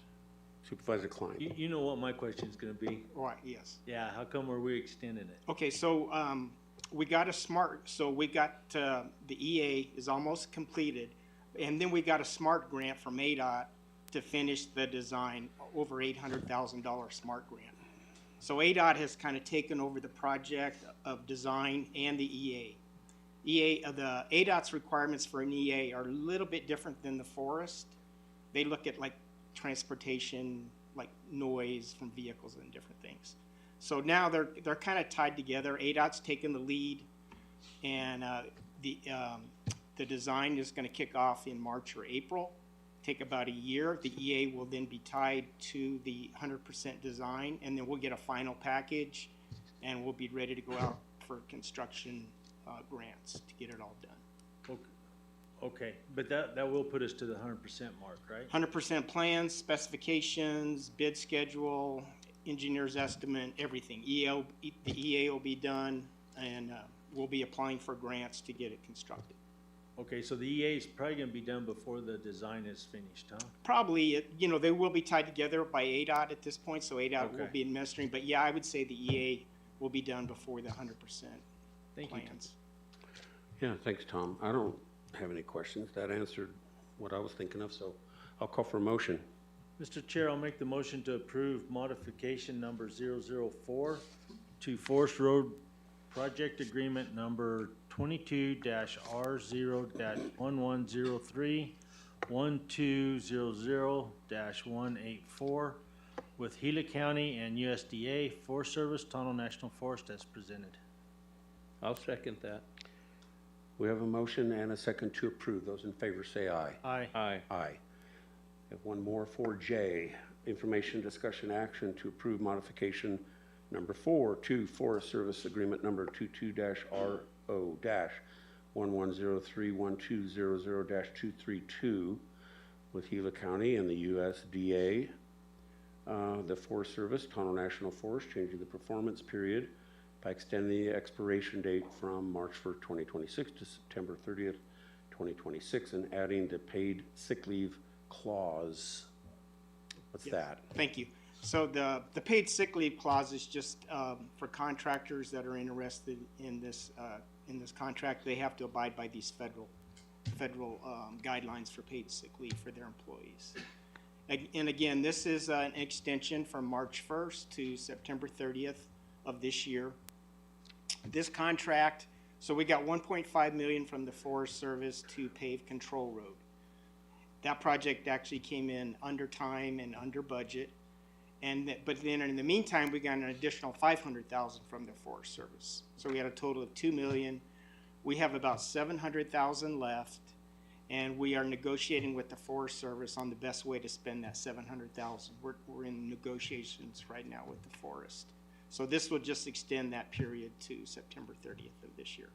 [SPEAKER 1] Supervisor Klein.
[SPEAKER 9] You know what my question's gonna be?
[SPEAKER 17] Right, yes.
[SPEAKER 9] Yeah, how come are we extending it?
[SPEAKER 17] Okay, so we got the EA is almost completed, and then we got a SMART grant from ADOT to finish the design, over $800,000 SMART grant. So ADOT has kind of taken over the project of design and the EA. The ADOT's requirements for an EA are a little bit different than the forest. They look at like transportation, like noise from vehicles and different things. So now they're kind of tied together. ADOT's taken the lead, and the design is going to kick off in March or April, take about a year. The EA will then be tied to the 100% design, and then we'll get a final package, and we'll be ready to go out for construction grants to get it all done.
[SPEAKER 9] Okay, but that will put us to the 100% mark, right?
[SPEAKER 17] 100% plans, specifications, bid schedule, engineer's estimate, everything. The EA will be done, and we'll be applying for grants to get it constructed.
[SPEAKER 9] Okay, so the EA is probably gonna be done before the design is finished, huh?
[SPEAKER 17] Probably, they will be tied together by ADOT at this point, so ADOT will
[SPEAKER 9] Okay.
[SPEAKER 17] be administering, but yeah, I would say the EA will be done before the 100%
[SPEAKER 9] Thank you, Tom.
[SPEAKER 17] plans.
[SPEAKER 1] Yeah, thanks, Tom. I don't have any questions. That answered what I was thinking of, so I'll call for a motion.
[SPEAKER 9] Mr. Chair, I'll make the motion to approve modification number 004 to Forest Road Project Agreement number 22-R0-1103 1200-184 with Gila County and USDA Forest Service, Tonto National Forest as presented.
[SPEAKER 5] I'll second that.
[SPEAKER 1] We have a motion and a second to approve. Those in favor say aye.
[SPEAKER 9] Aye.
[SPEAKER 5] Aye.
[SPEAKER 1] Aye. We have one more for J, information, discussion, action to approve modification number 4 to Forest Service Agreement number 22-RO-1103-1200-232 with Gila County and the USDA, the Forest Service, Tonto National Forest, changing the performance period by extending the expiration date from March 1st, 2026 to September 30th, 2026, and adding the paid sick leave clause. What's
[SPEAKER 17] Yes.
[SPEAKER 1] that?
[SPEAKER 17] Thank you. So the paid sick leave clause is just for contractors that are interested in this contract. They have to abide by these federal guidelines for paid sick leave for their employees. And again, this is an extension from March 1st to September 30th of this year. This contract, so we got $1.5 million from the Forest Service to pave Control Road. That project actually came in under time and under budget. But then in the meantime, we got an additional $500,000 from the Forest Service. So we had a total of $2 million. We have about $700,000 left, and we are negotiating with the Forest Service on the best way to spend that $700,000. We're in negotiations right now with the forest. So this will just extend that period to September 30th of this year.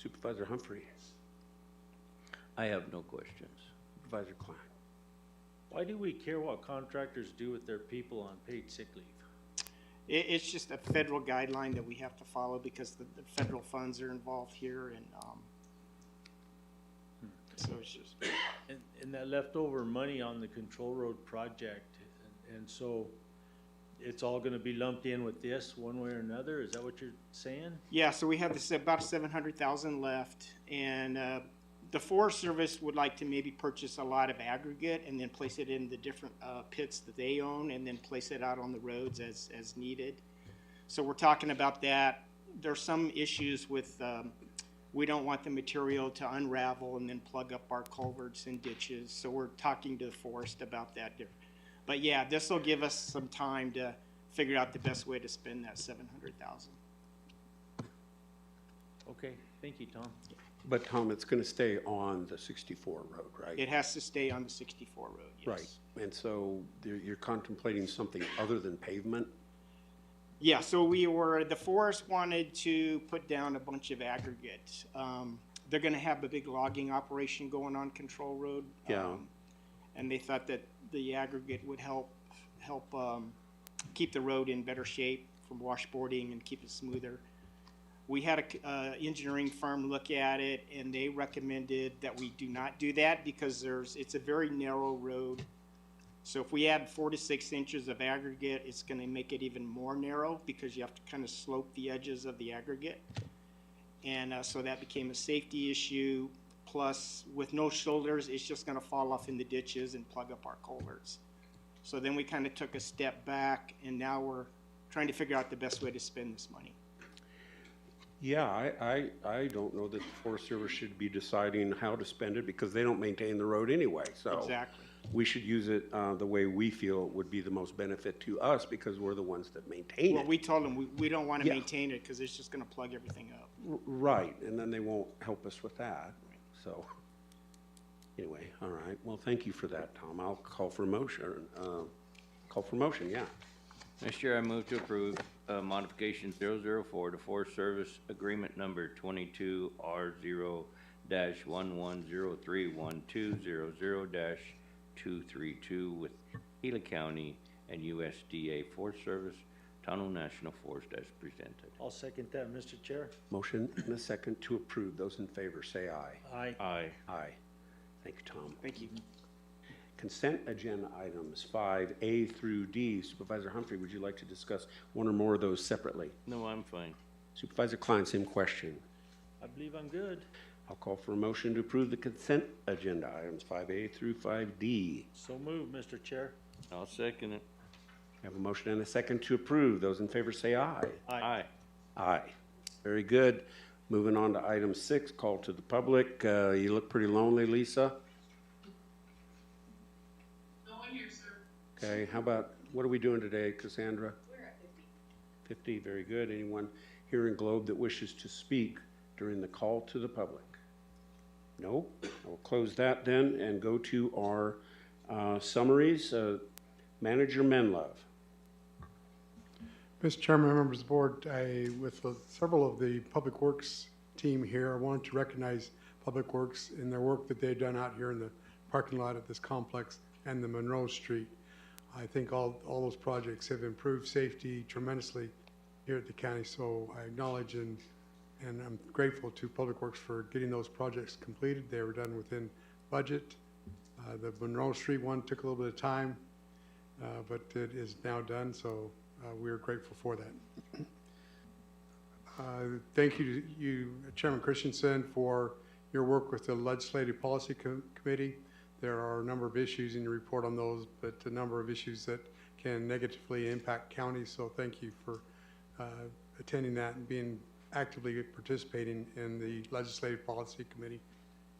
[SPEAKER 1] Supervisor Humphrey.
[SPEAKER 5] I have no questions.
[SPEAKER 1] Supervisor Klein.
[SPEAKER 9] Why do we care what contractors do with their people on paid sick leave?
[SPEAKER 17] It's just a federal guideline that we have to follow because the federal funds are involved here, and so it's just.
[SPEAKER 9] And that leftover money on the Control Road project, and so it's all gonna be lumped in with this one way or another? Is that what you're saying?
[SPEAKER 17] Yeah, so we have this about 700,000 left, and the Forest Service would like to maybe purchase a lot of aggregate and then place it in the different pits that they own, and then place it out on the roads as needed. So we're talking about that. There's some issues with we don't want the material to unravel and then plug up our culverts and ditches. So we're talking to the forest about that. But yeah, this will give us some time to figure out the best way to spend that $700,000.
[SPEAKER 9] Okay, thank you, Tom.
[SPEAKER 1] But Tom, it's going to stay on the 64 road, right?
[SPEAKER 17] It has to stay on the 64 road, yes.
[SPEAKER 1] Right. And so you're contemplating something other than pavement?
[SPEAKER 17] Yeah, so the forest wanted to put down a bunch of aggregate. They're gonna have a big logging operation going on Control Road.
[SPEAKER 1] Yeah.
[SPEAKER 17] And they thought that the aggregate would help keep the road in better shape from washboarding and keep it smoother. We had a engineering firm look at it, and they recommended that we do not do that because it's a very narrow road. So if we add 4 to 6 inches of aggregate, it's going to make it even more narrow because you have to kind of slope the edges of the aggregate. And so that became a safety issue. Plus, with no shoulders, it's just going to fall off in the ditches and plug up our culverts. So then we kind of took a step back, and now we're trying to figure out the best way to spend this money.
[SPEAKER 1] Yeah, I don't know that the Forest Service should be deciding how to spend it because they don't maintain the road anyway, so.
[SPEAKER 17] Exactly.
[SPEAKER 1] We should use it the way we feel would be the most benefit to us because we're the ones that maintain
[SPEAKER 17] Well,
[SPEAKER 1] it.
[SPEAKER 17] we told them we don't want to
[SPEAKER 1] Yeah.
[SPEAKER 17] maintain it because it's just going to plug everything up.
[SPEAKER 1] Right, and then they won't help us with that, so. Anyway, all right, well, thank you for that, Tom. I'll call for a motion, yeah.
[SPEAKER 5] Mr. Chair, I move to approve modification 004 to Forest Service Agreement Number 22R0-11031200-232 with Gila County and USDA Forest Service, Tonto National Forest as presented.
[SPEAKER 9] I'll second that, Mr. Chair.
[SPEAKER 1] Motion and a second to approve. Those in favor say aye.
[SPEAKER 9] Aye.
[SPEAKER 5] Aye.
[SPEAKER 1] Aye. Thank you, Tom.
[SPEAKER 17] Thank you.
[SPEAKER 1] Consent agenda items 5A through D. Supervisor Humphrey, would you like to discuss one or more of those separately?
[SPEAKER 5] No, I'm fine.
[SPEAKER 1] Supervisor Klein, same question.
[SPEAKER 9] I believe I'm good.
[SPEAKER 1] I'll call for a motion to approve the consent agenda items 5A through 5D.
[SPEAKER 9] So moved, Mr. Chair.
[SPEAKER 5] I'll second it.
[SPEAKER 1] I have a motion and a second to approve. Those in favor say aye.
[SPEAKER 5] Aye.
[SPEAKER 1] Aye. Very good. Moving on to item 6, call to the public. You look pretty lonely, Lisa.
[SPEAKER 15] No one here, sir.
[SPEAKER 1] Okay, how about, what are we doing today, Cassandra?
[SPEAKER 15] We're at 50.
[SPEAKER 1] 50, very good. Anyone here in Globe that wishes to speak during the call to the public? No? I'll close that then and go to our summaries. Manager Menlove.
[SPEAKER 13] Mr. Chairman, members of the board, with several of the Public Works team here, I wanted to recognize Public Works in their work that they've done out here in the parking lot at this complex and the Monroe Street. I think all those projects have improved safety tremendously here at the county, so I acknowledge and I'm grateful to Public Works for getting those projects completed. They were done within budget. The Monroe Street one took a little bit of time, but it is now done, so we are grateful for that. Thank you to you, Chairman Christensen, for your work with the Legislative Policy Committee. There are a number of issues in your report on those, but a number of issues that can negatively impact counties, so thank you for attending that and being actively participating in the Legislative Policy Committee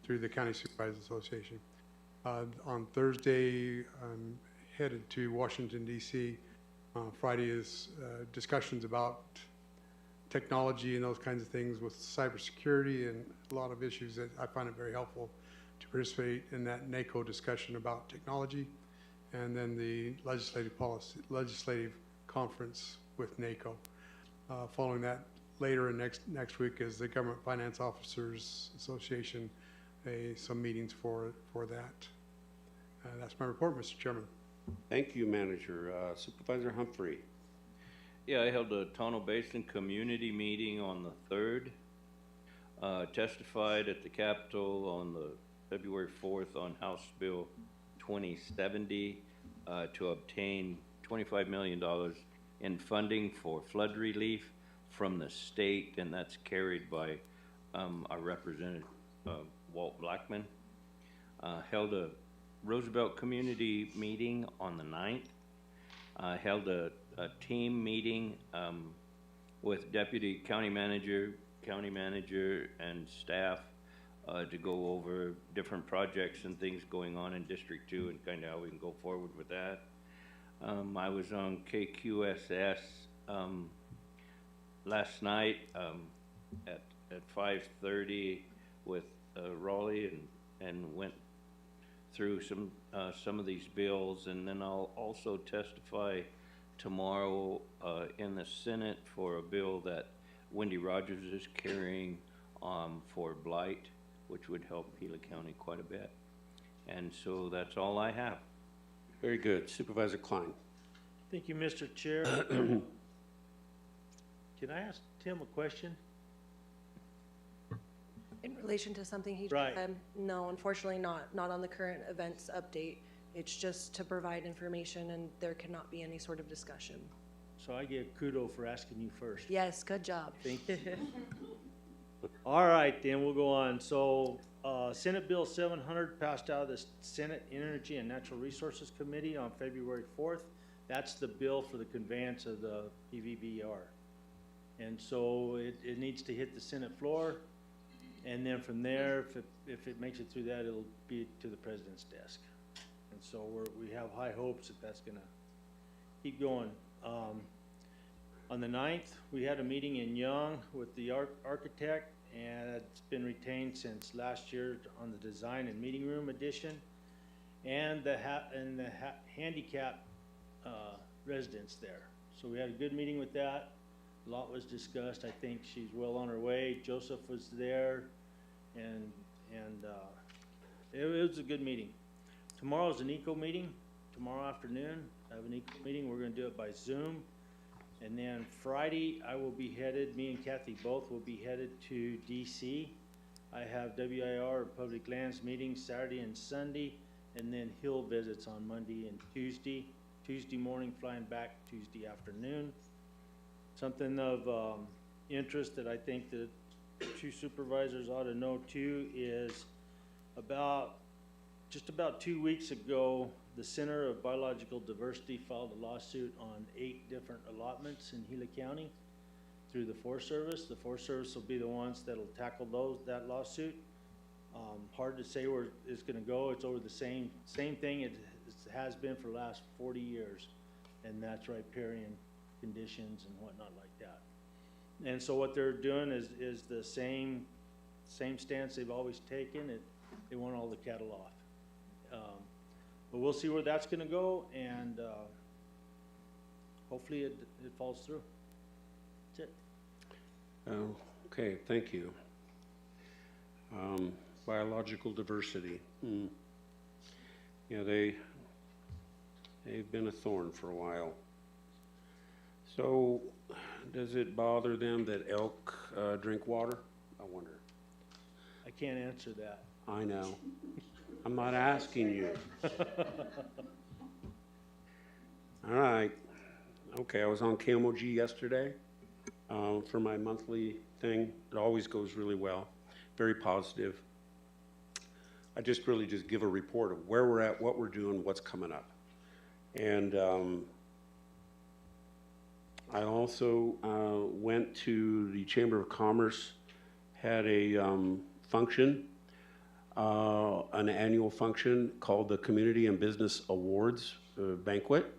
[SPEAKER 13] through the County Supervisors Association. On Thursday, I'm headed to Washington, D.C. Friday is discussions about technology and those kinds of things with cybersecurity and a lot of issues that I find it very helpful to participate in that NACO discussion about technology, and then the legislative conference with NACO. Following that, later in next week is the Government Finance Officers Association, some meetings for that. That's my report, Mr. Chairman.
[SPEAKER 1] Thank you, Manager. Supervisor Humphrey.
[SPEAKER 5] Yeah, I held a Tonto Basin community meeting on the 3rd. Testified at the Capitol on the February 4th on House Bill 2070 to obtain $25 million in funding for flood relief from the state, and that's carried by our representative Walt Blackman. Held a Roosevelt community meeting on the 9th. Held a team meeting with Deputy County Manager, and staff to go over different projects and things going on in District 2 and kind of how we can go forward with that. I was on KQSS last night at 5:30 with Raleigh and went through some of these bills, and then I'll also testify tomorrow in the Senate for a bill that Wendy Rogers is carrying for blight, which would help Gila County quite a bit. And so that's all I have.
[SPEAKER 1] Very good. Supervisor Klein.
[SPEAKER 9] Thank you, Mr. Chair. Can I ask Tim a question?
[SPEAKER 12] In relation to something he
[SPEAKER 9] Right.
[SPEAKER 12] said, no, unfortunately not on the current events update. It's just to provide information and there cannot be any sort of discussion.
[SPEAKER 9] So I give kudos for asking you first.
[SPEAKER 12] Yes, good job.
[SPEAKER 9] Thank you. All right, then we'll go on. So, Senate Bill 700 passed out of the Senate Energy and Natural Resources Committee on February 4th. That's the bill for the conveyance of the PVBR. And so it needs to hit the Senate floor. And then from there, if it makes it through that, it'll be to the president's desk. And so we have high hopes that that's gonna keep going. On the 9th, we had a meeting in Young with the architect, and it's been retained since last year on the design and meeting room edition, and the handicap residents there. So we had a good meeting with that. A lot was discussed. I think she's well on her way. Joseph was there, and it was a good meeting. Tomorrow's an eco meeting. Tomorrow afternoon, I have an eco meeting. We're going to do it by Zoom. And then Friday, I will be headed, me and Kathy both will be headed to DC. I have WIR Public Lands meetings Saturday and Sunday, and then Hill visits on Monday and Tuesday. Tuesday morning, flying back Tuesday afternoon. Something of interest that I think the two supervisors ought to know too is just about 2 weeks ago, the Center of Biological Diversity filed a lawsuit on 8 different allotments in Gila County through the Forest Service. The Forest Service will be the ones that'll tackle that lawsuit. Hard to say where it's gonna go. It's over the same thing it has been for the last 40 years. And that's riparian conditions and whatnot like that. And so what they're doing is the same stance they've always taken. They want all the cattle off. But we'll see where that's gonna go, and hopefully it falls through. That's it.
[SPEAKER 1] Okay, thank you. Biological diversity. Yeah, they've been a thorn for a while. So, does it bother them that elk drink water? I wonder.
[SPEAKER 9] I can't answer that.
[SPEAKER 1] I know. I'm not asking you. All right. Okay, I was on KMOG yesterday for my monthly thing. It always goes really well. Very positive. I just really just give a report of where we're at, what we're doing, what's coming up. And I also went to the Chamber of Commerce, had a function, an annual function called the Community and Business Awards Banquet,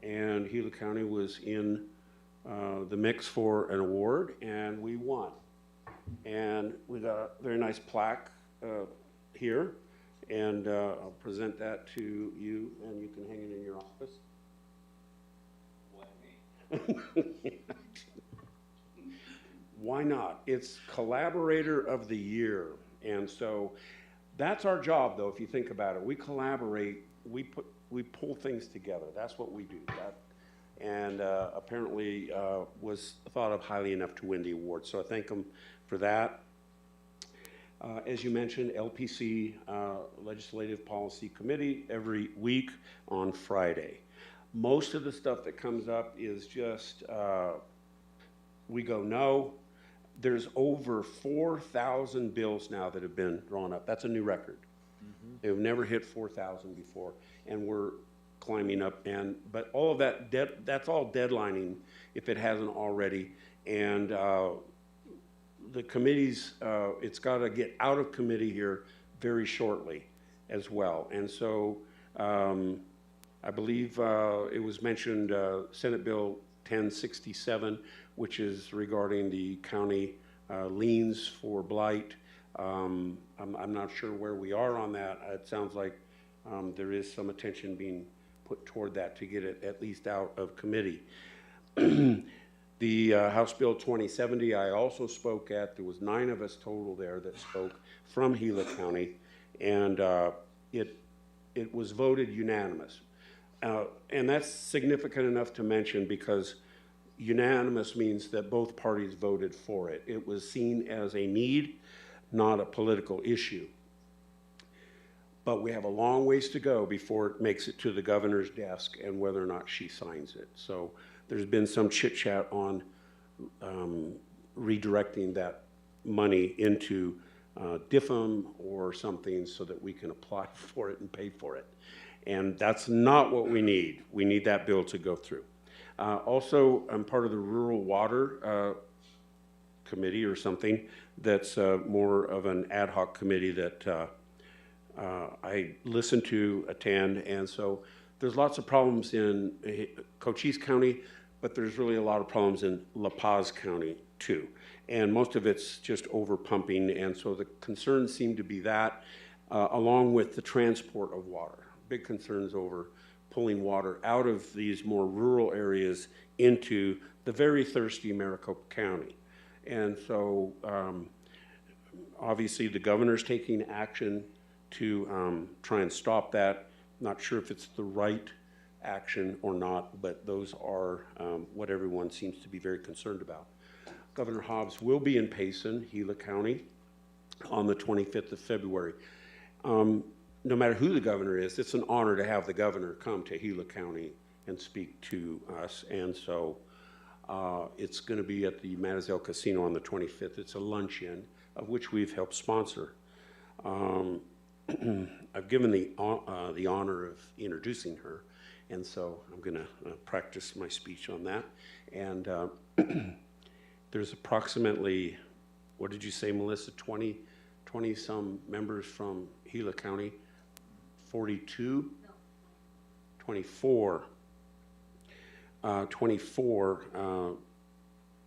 [SPEAKER 1] and Gila County was in the mix for an award, and we won. And we got a very nice plaque here, and I'll present that to you, and you can hang it in your office. Why not? It's Collaborator of the Year, and so that's our job, though. If you think about it, we collaborate, we pull things together. That's what we do. And apparently was thought of highly enough to win the award. So I thank them for that. As you mentioned, LPC, Legislative Policy Committee, every week on Friday. Most of the stuff that comes up is just, we go no. There's over 4,000 bills now that have been drawn up. That's a new record. They've never hit 4,000 before, and we're climbing up. But all of that, that's all deadlining if it hasn't already. And the committees, it's got to get out of committee here very shortly as well. And so I believe it was mentioned Senate Bill 1067, which is regarding the county liens for blight. I'm not sure where we are on that. It sounds like there is some attention being put toward that to get it at least out of committee. The House Bill 2070 I also spoke at. There was 9 of us total there that spoke from Gila County, and it was voted unanimous. And that's significant enough to mention because unanimous means that both parties voted for it. It was seen as a need. not a political issue. But we have a long ways to go before it makes it to the governor's desk and whether or not she signs it. So there's been some chit chat on redirecting that money into DIFM or something so that we can apply for it and pay for it. And that's not what we need. We need that bill to go through. Also, I'm part of the Rural Water Committee or something that's more of an ad hoc committee that I listen to, attend, and so there's lots of problems in Cochise County, but there's really a lot of problems in La Paz County too. And most of it's just over pumping, and so the concerns seem to be that, along with the transport of water. Big concerns over pulling water out of these more rural areas into the very thirsty Maricopa County. And so obviously the governor's taking action to try and stop that. Not sure if it's the right action or not, but those are what everyone seems to be very concerned about. Governor Hobbs will be in Payson, Gila County, on the 25th of February. No matter who the governor is, it's an honor to have the governor come to Gila County and speak to us. And so it's going to be at the Matazelle Casino on the 25th. It's a luncheon of which we've helped sponsor. I've given the honor of introducing her, and so I'm going to practice my speech on that. And there's approximately, what did you say, Melissa, 20 some members from Gila County? 42? No. 24. 24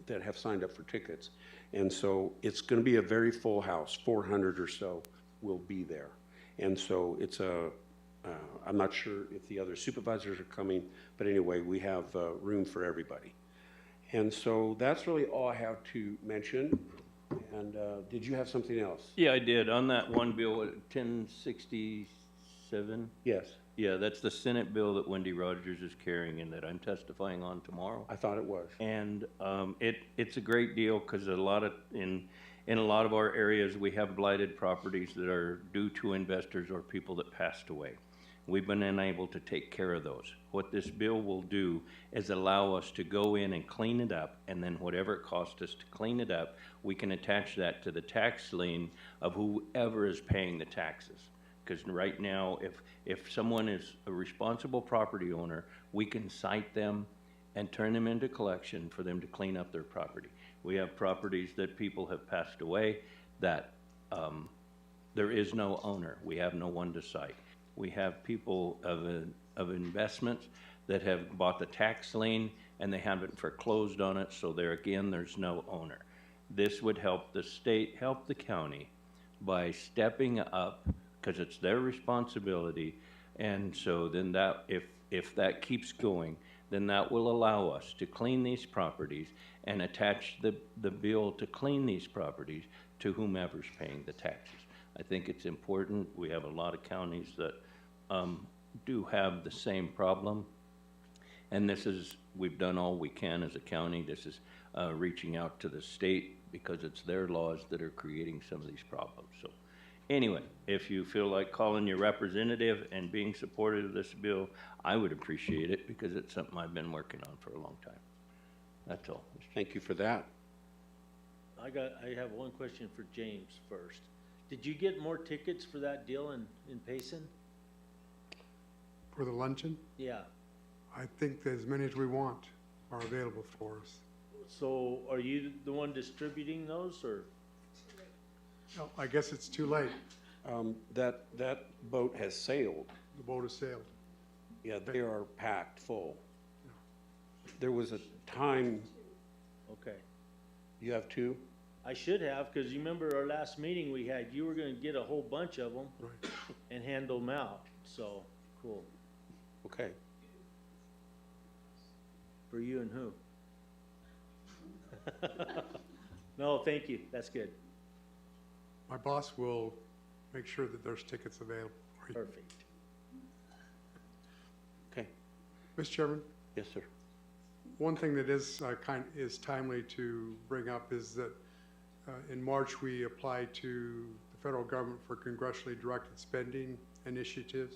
[SPEAKER 1] that have signed up for tickets. And so it's going to be a very full house. 400 or so will be there. And so it's I'm not sure if the other supervisors are coming, but anyway, we have room for everybody. And so that's really all I have to mention. And did you have something else?
[SPEAKER 5] Yeah, I did. On that one bill, 1067?
[SPEAKER 1] Yes.
[SPEAKER 5] Yeah, that's the Senate bill that Wendy Rogers is carrying and that I'm testifying on tomorrow.
[SPEAKER 1] I thought it was.
[SPEAKER 5] And it's a great deal because in a lot of our areas, we have blighted properties that are due to investors or people that passed away. We've been unable to take care of those. What this bill will do is allow us to go in and clean it up, and then whatever it costs us to clean it up, we can attach that to the tax lien of whoever is paying the taxes. Because right now, if someone is a responsible property owner, we can cite them and turn them into collection for them to clean up their property. We have properties that people have passed away that there is no owner. We have no one to cite. We have people of investments that have bought the tax lien and they haven't foreclosed on it, so there again, there's no owner. This would help the state, help the county by stepping up, because it's their responsibility, and so then that, if that keeps going, then that will allow us to clean these properties and attach the bill to clean these properties to whomever's paying the taxes. I think it's important. We have a lot of counties that do have the same problem, and this is, we've done all we can as a county. This is reaching out to the state because it's their laws that are creating some of these problems. So anyway, if you feel like calling your representative and being supportive of this bill, I would appreciate it because it's something I've been working on for a long time. That's all.
[SPEAKER 1] Thank you for that.
[SPEAKER 9] I have one question for James first. Did you get more tickets for that deal in Payson?
[SPEAKER 13] For the luncheon?
[SPEAKER 9] Yeah.
[SPEAKER 13] I think that as many as we want are available for us.
[SPEAKER 9] So are you the one distributing those, or?
[SPEAKER 13] No, I guess it's too late.
[SPEAKER 1] That boat has sailed.
[SPEAKER 13] The boat has sailed.
[SPEAKER 1] Yeah, they are packed full. There was a time.
[SPEAKER 9] Okay.
[SPEAKER 1] You have two?
[SPEAKER 9] I should have, because you remember our last meeting we had, you were going to get a whole bunch of them and hand them out. So, cool.
[SPEAKER 1] Okay.
[SPEAKER 9] For you and who? No, thank you. That's good.
[SPEAKER 13] My boss will make sure that there's tickets available for you.
[SPEAKER 9] Perfect.
[SPEAKER 1] Okay.
[SPEAKER 13] Mr. Chairman?
[SPEAKER 1] Yes, sir.
[SPEAKER 13] One thing that is timely to bring up is that In March, we applied to the federal government for congressionally directed spending initiatives.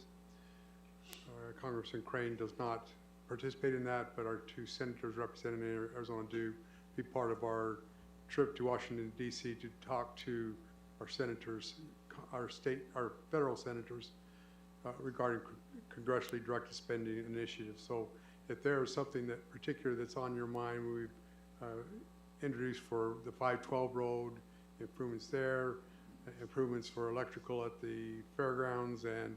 [SPEAKER 13] Congressman Crane does not participate in that, but our two senators representing Arizona do be part of our trip to Washington, D.C. to talk to our senators, our federal senators regarding congressionally directed spending initiatives. So if there is something that particular that's on your mind, we've introduced for the 512 road, improvements there, improvements for electrical at the fairgrounds, and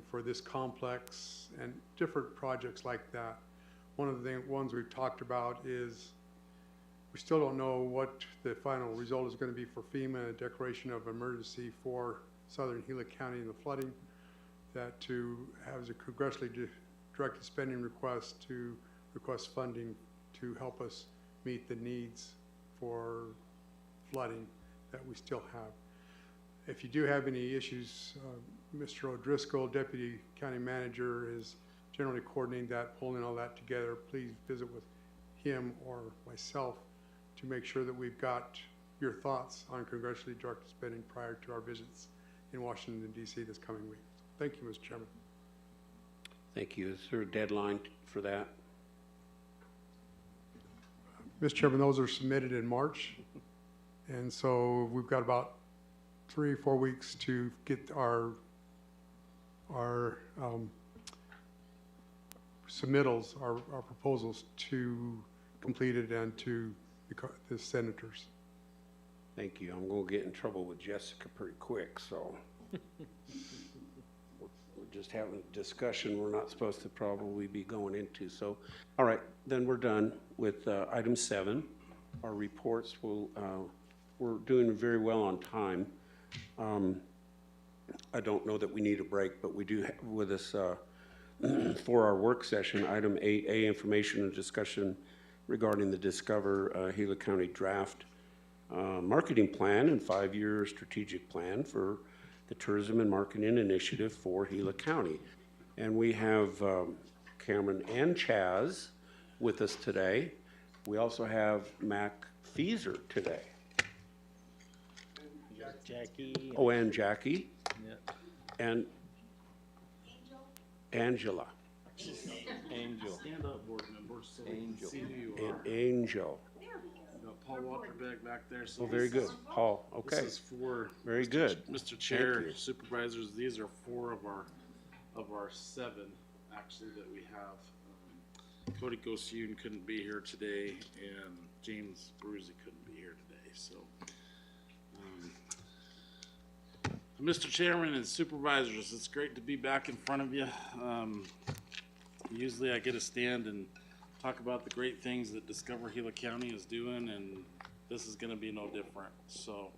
[SPEAKER 13] for this complex and different projects like that. One of the ones we've talked about is we still don't know what the final result is going to be for FEMA, a declaration of emergency for southern Gila County and the flooding, that to have a congressionally directed spending request to request funding to help us meet the needs for flooding that we still have. If you do have any issues, Mr. O'Driscoll, Deputy County Manager, is generally coordinating that, pulling all that together. Please visit with him or myself to make sure that we've got your thoughts on congressionally directed spending prior to our visits in Washington, D.C. this coming week. Thank you, Mr. Chairman.
[SPEAKER 1] Thank you. Is there a deadline for that?
[SPEAKER 13] Mr. Chairman, those are submitted in March, and so we've got about 3 or 4 weeks to get our submittals, our proposals to completed and to the senators.
[SPEAKER 1] Thank you. I'm going to get in trouble with Jessica pretty quick, so we're just having a discussion we're not supposed to probably be going into. So, all right, then we're done with item 7. Our reports we're doing very well on time. I don't know that we need a break, but we do have with us for our work session, item 8A, information and discussion regarding the Discover Gila County Draft Marketing Plan and 5-year strategic plan for the Tourism and Marketing Initiative for Gila County. And we have Cameron and Chaz with us today. We also have Mac Feeser today.
[SPEAKER 9] Jackie.
[SPEAKER 1] Oh, and Jackie.
[SPEAKER 9] Yeah.
[SPEAKER 1] And Angela.
[SPEAKER 5] Angel.
[SPEAKER 18] Stand up, board members, so we can see who you
[SPEAKER 1] And
[SPEAKER 18] are.
[SPEAKER 1] Angel.
[SPEAKER 18] We got Paul Waterbeck back there. So
[SPEAKER 1] Oh, very
[SPEAKER 18] this
[SPEAKER 1] good. Paul, okay.
[SPEAKER 18] This is for
[SPEAKER 1] Very good.
[SPEAKER 18] Mr. Chair,
[SPEAKER 1] Thank you.
[SPEAKER 18] supervisors. These are 4 of our 7 actually that we have. Cody Gosyun couldn't be here today, and James Bruzy couldn't be here today. So, Mr. Chairman and supervisors, it's great to be back in front of you. Usually I get to stand and talk about the great things that Discover Gila County is doing, and this is going to be no different. So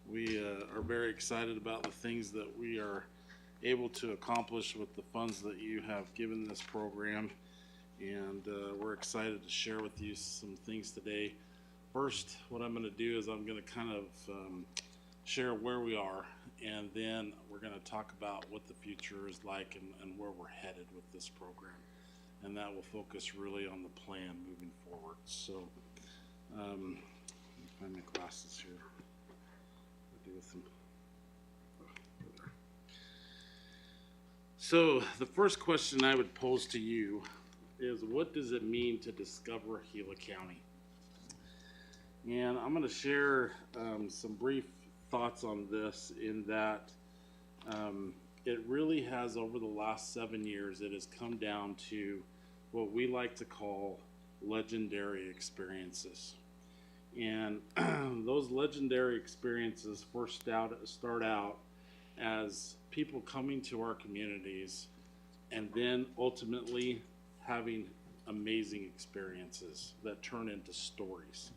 [SPEAKER 18] we are very excited about the things that we are able to accomplish with the funds that you have given this program, and we're excited to share with you some things today. First, what I'm going to do is I'm going to kind of share where we are, and then we're going to talk about what the future is like and where we're headed with this program. And that will focus really on the plan moving forward. So, let me find my glasses here. I'll do with them. So, the first question I would pose to you is, what does it mean to discover Gila County? And I'm going to share some brief thoughts on this, in that it really has, over the last 7 years, it has come down to what we like to call legendary experiences. And those legendary experiences first start out as people coming to our communities and then ultimately having amazing experiences that turn into stories.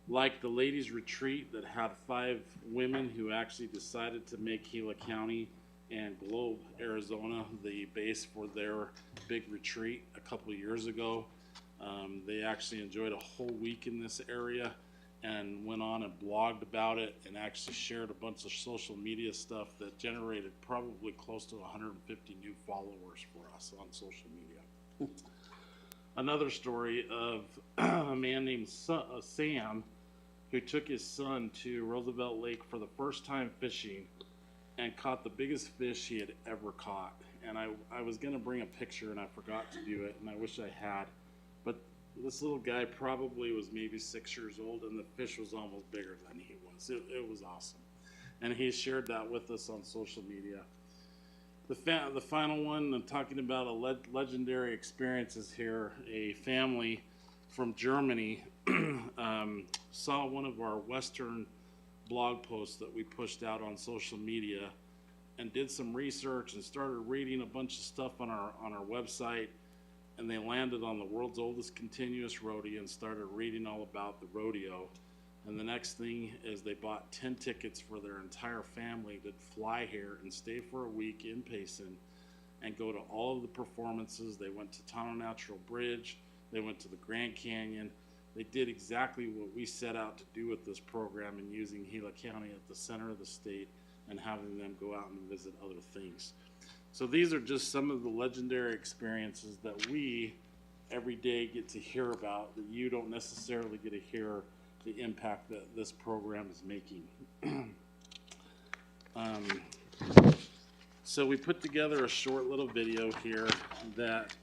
[SPEAKER 18] Like the ladies' retreat that had 5 women who actually decided to make Gila County and Globe, Arizona, the base for their big retreat a couple of years ago. They actually enjoyed a whole week in this area and went on and blogged about it and actually shared a bunch of social media stuff that generated probably close to 150 new followers for us on social media. Another story of a man named Sam who took his son to Roosevelt Lake for the first time fishing and caught the biggest fish he had ever caught. And I was gonna bring a picture and I forgot to do it, and I wish I had. But this little guy probably was maybe 6 years old, and the fish was almost bigger than he was. It was awesome. And he shared that with us on social media. The final one, I'm talking about legendary experiences here. A family from Germany saw one of our Western blog posts that we pushed out on social media and did some research and started reading a bunch of stuff on our website, and they landed on the world's oldest continuous rodeo and started reading all about the rodeo. And the next thing is they bought 10 tickets for their entire family to fly here and stay for a week in Payson and go to all of the performances. They went to Tono Natural Bridge, they went to the Grand Canyon. They did exactly what we set out to do with this program, and using Gila County at the center of the state and having them go out and visit other things. So these are just some of the legendary experiences that we every day get to hear about, that you don't necessarily get to hear the impact that this program is making. So we put together a short little video here that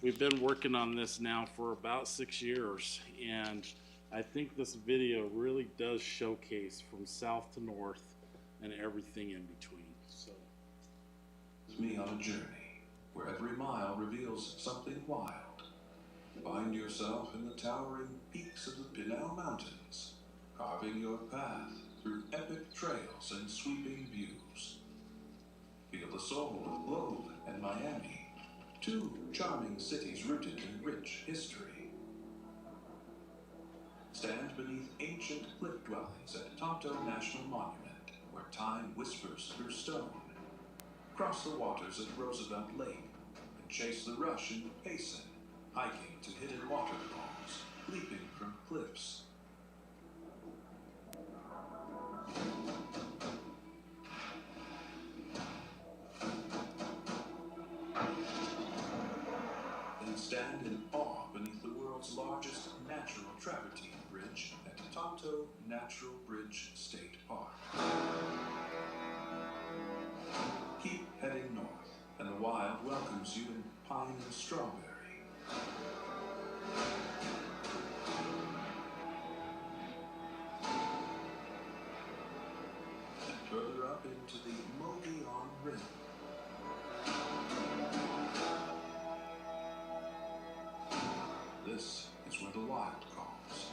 [SPEAKER 18] we've been working on this now for about 6 years, and I think this video really does showcase from south to north and everything in between. So,
[SPEAKER 19] me on a journey where every mile reveals something wild. Find yourself in the towering peaks of the Pinal Mountains, carving your path through epic trails and sweeping views. Feel the soul of Globe and Miami, two charming cities rooted in rich history. Stand beneath ancient cliff dwellings at Tonto National Monument, where time whispers through stone. Cross the waters at Roosevelt Lake and chase the rush in Payson, hiking to hidden waterfalls, leaping from cliffs. Then stand in awe beneath the world's largest natural travertine bridge at Tonto Natural Bridge State Park. Keep heading north, and the wild welcomes you in pine and strawberry. And further up into the Mogollon Rim. This is where the wild calls.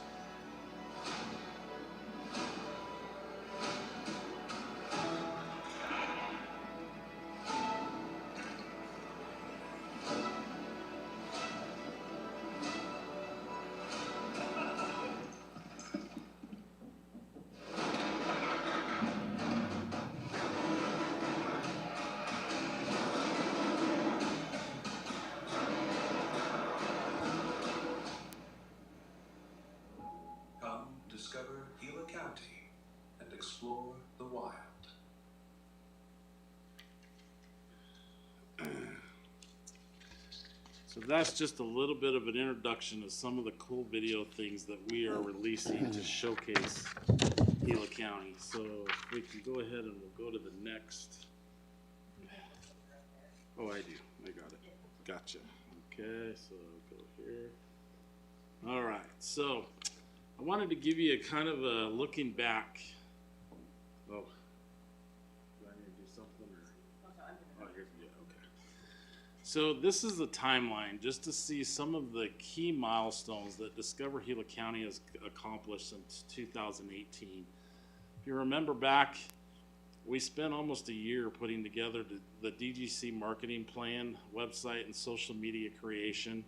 [SPEAKER 19] Discover Gila County and explore the wild.
[SPEAKER 18] So that's just a little bit of an introduction of some of the cool video things that we are releasing to showcase Gila County. So if we can go ahead and we'll go to the next. Oh, I do. I got it. Gotcha. Okay, so go here. All right. So I wanted to give you a kind of a looking back. Oh, do I need to do something? Or? Oh, here's yeah, okay. So this is the timeline just to see some of the key milestones that Discover Gila County has accomplished since 2018. If you remember back, we spent almost a year putting together the DGC marketing plan, website, and social media creation.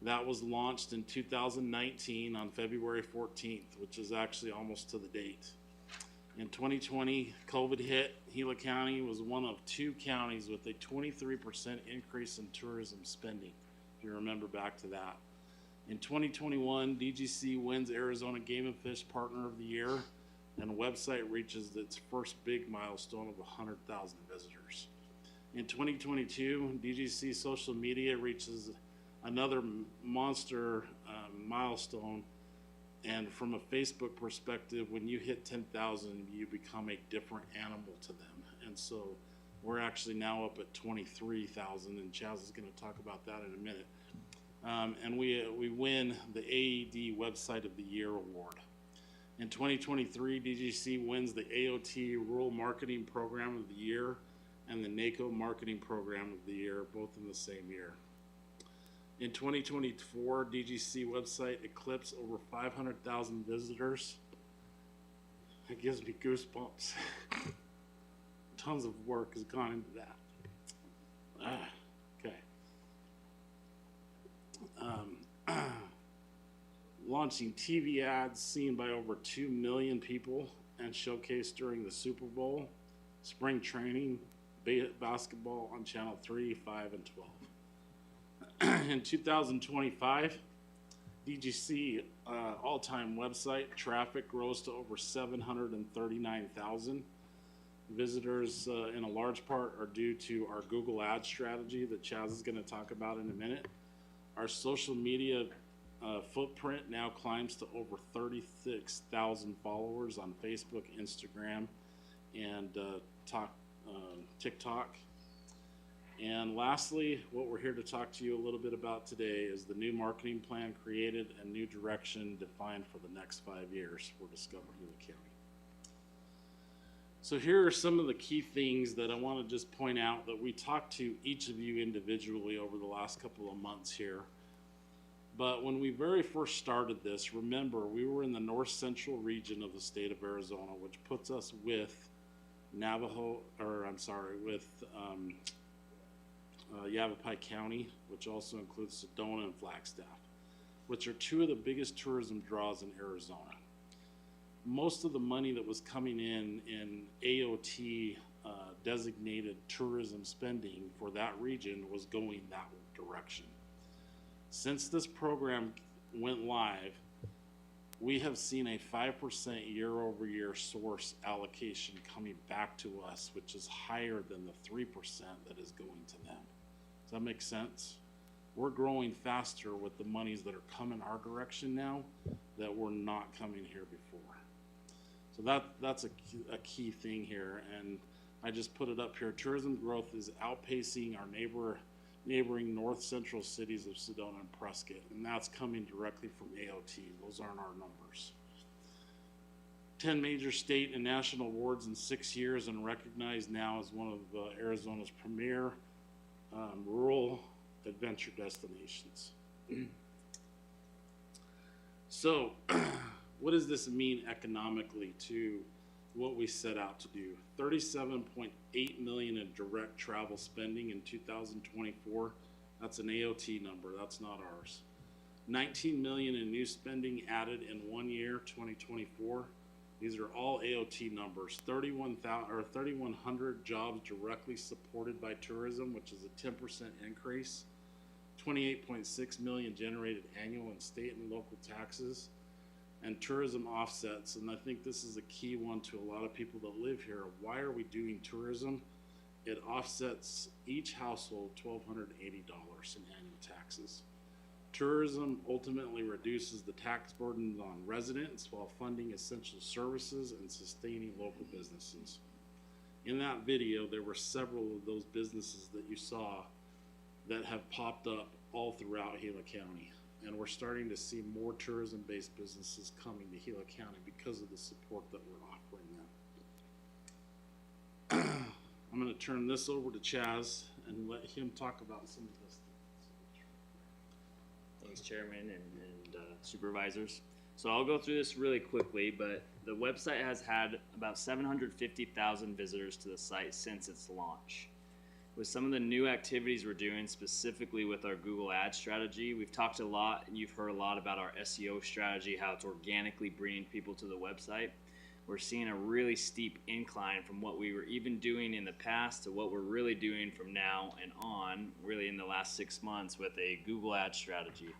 [SPEAKER 18] That was launched in 2019 on February 14th, which is actually almost to the date. In 2020, COVID hit. Gila County was one of 2 counties with a 23% increase in tourism spending, if you remember back to that. In 2021, DGC wins Arizona Game and Fish Partner of the Year, and the website reaches its first big milestone of 100,000 visitors. In 2022, DGC social media reaches another monster milestone And from a Facebook perspective, when you hit 10,000, you become a different animal to them. And so we're actually now up at 23,000, and Chaz is going to talk about that in a minute. And we win the AED Website of the Year award. In 2023, DGC wins the AOT Rural Marketing Program of the Year and the NACO Marketing Program of the Year, both in the same year. In 2024, DGC website eclipsed over 500,000 visitors. That gives me goosebumps. Tons of work has gone into that. Okay. Launching TV ads seen by over 2 million people and showcased during the Super Bowl, spring training, basketball on Channel 3, 5, and 12. In 2025, DGC all-time website traffic rose to over 739,000. Visitors in a large part are due to our Google Ads strategy that Chaz is going to talk about in a minute. Our social media footprint now climbs to over 36,000 followers on Facebook, Instagram, and TikTok. And lastly, what we're here to talk to you a little bit about today is the new marketing plan created and new direction defined for the next 5 years for Discover Gila County. So here are some of the key things that I want to just point out that we talked to each of you individually over the last couple of months here. But when we very first started this, remember, we were in the north central region of the state of Arizona, which puts us with Yavapai County, which also includes Sedona and Flagstaff, which are two of the biggest tourism draws in Arizona. Most of the money that was coming in AOT designated tourism spending for that region was going that direction. Since this program went live, we have seen a 5% year-over-year source allocation coming back to us, which is higher than the 3% that is going to them. Does that make sense? We're growing faster with the monies that are coming our direction now that were not coming here before. So that's a key thing here, and I just put it up here. Tourism growth is outpacing our neighboring north central cities of Sedona and Prescott, and that's coming directly from AOT. Those aren't our numbers. 10 major state and national awards in 6 years, and recognized now as one of Arizona's premier rural adventure destinations. So what does this mean economically to what we set out to do? $37.8 million in direct travel spending in 2024. That's an AOT number, that's not ours. $19 million in new spending added in 1 year, 2024. These are all AOT numbers. 3,100 jobs directly supported by tourism, which is a 10% increase. 28.6 million generated annual in state and local taxes. And tourism offsets, and I think this is a key one to a lot of people that live here. Why are we doing tourism? It offsets each household $1,280 in annual taxes. Tourism ultimately reduces the tax burden on residents while funding essential services and sustaining local businesses. In that video, there were several of those businesses that you saw that have popped up all throughout Gila County. And we're starting to see more tourism-based businesses coming to Gila County because of the support that we're offering them. I'm going to turn this over to Chaz and let him talk about some of this.
[SPEAKER 20] Thanks, Chairman and supervisors. So I'll go through this really quickly, but the website has had about 750,000 visitors to the site since its launch. With some of the new activities we're doing, specifically with our Google Ads strategy, we've talked a lot and you've heard a lot about our SEO strategy, how it's organically bringing people to the website. We're seeing a really steep incline from what we were even doing in the past to what we're really doing from now and on, really in the last 6 months with a Google Ads strategy.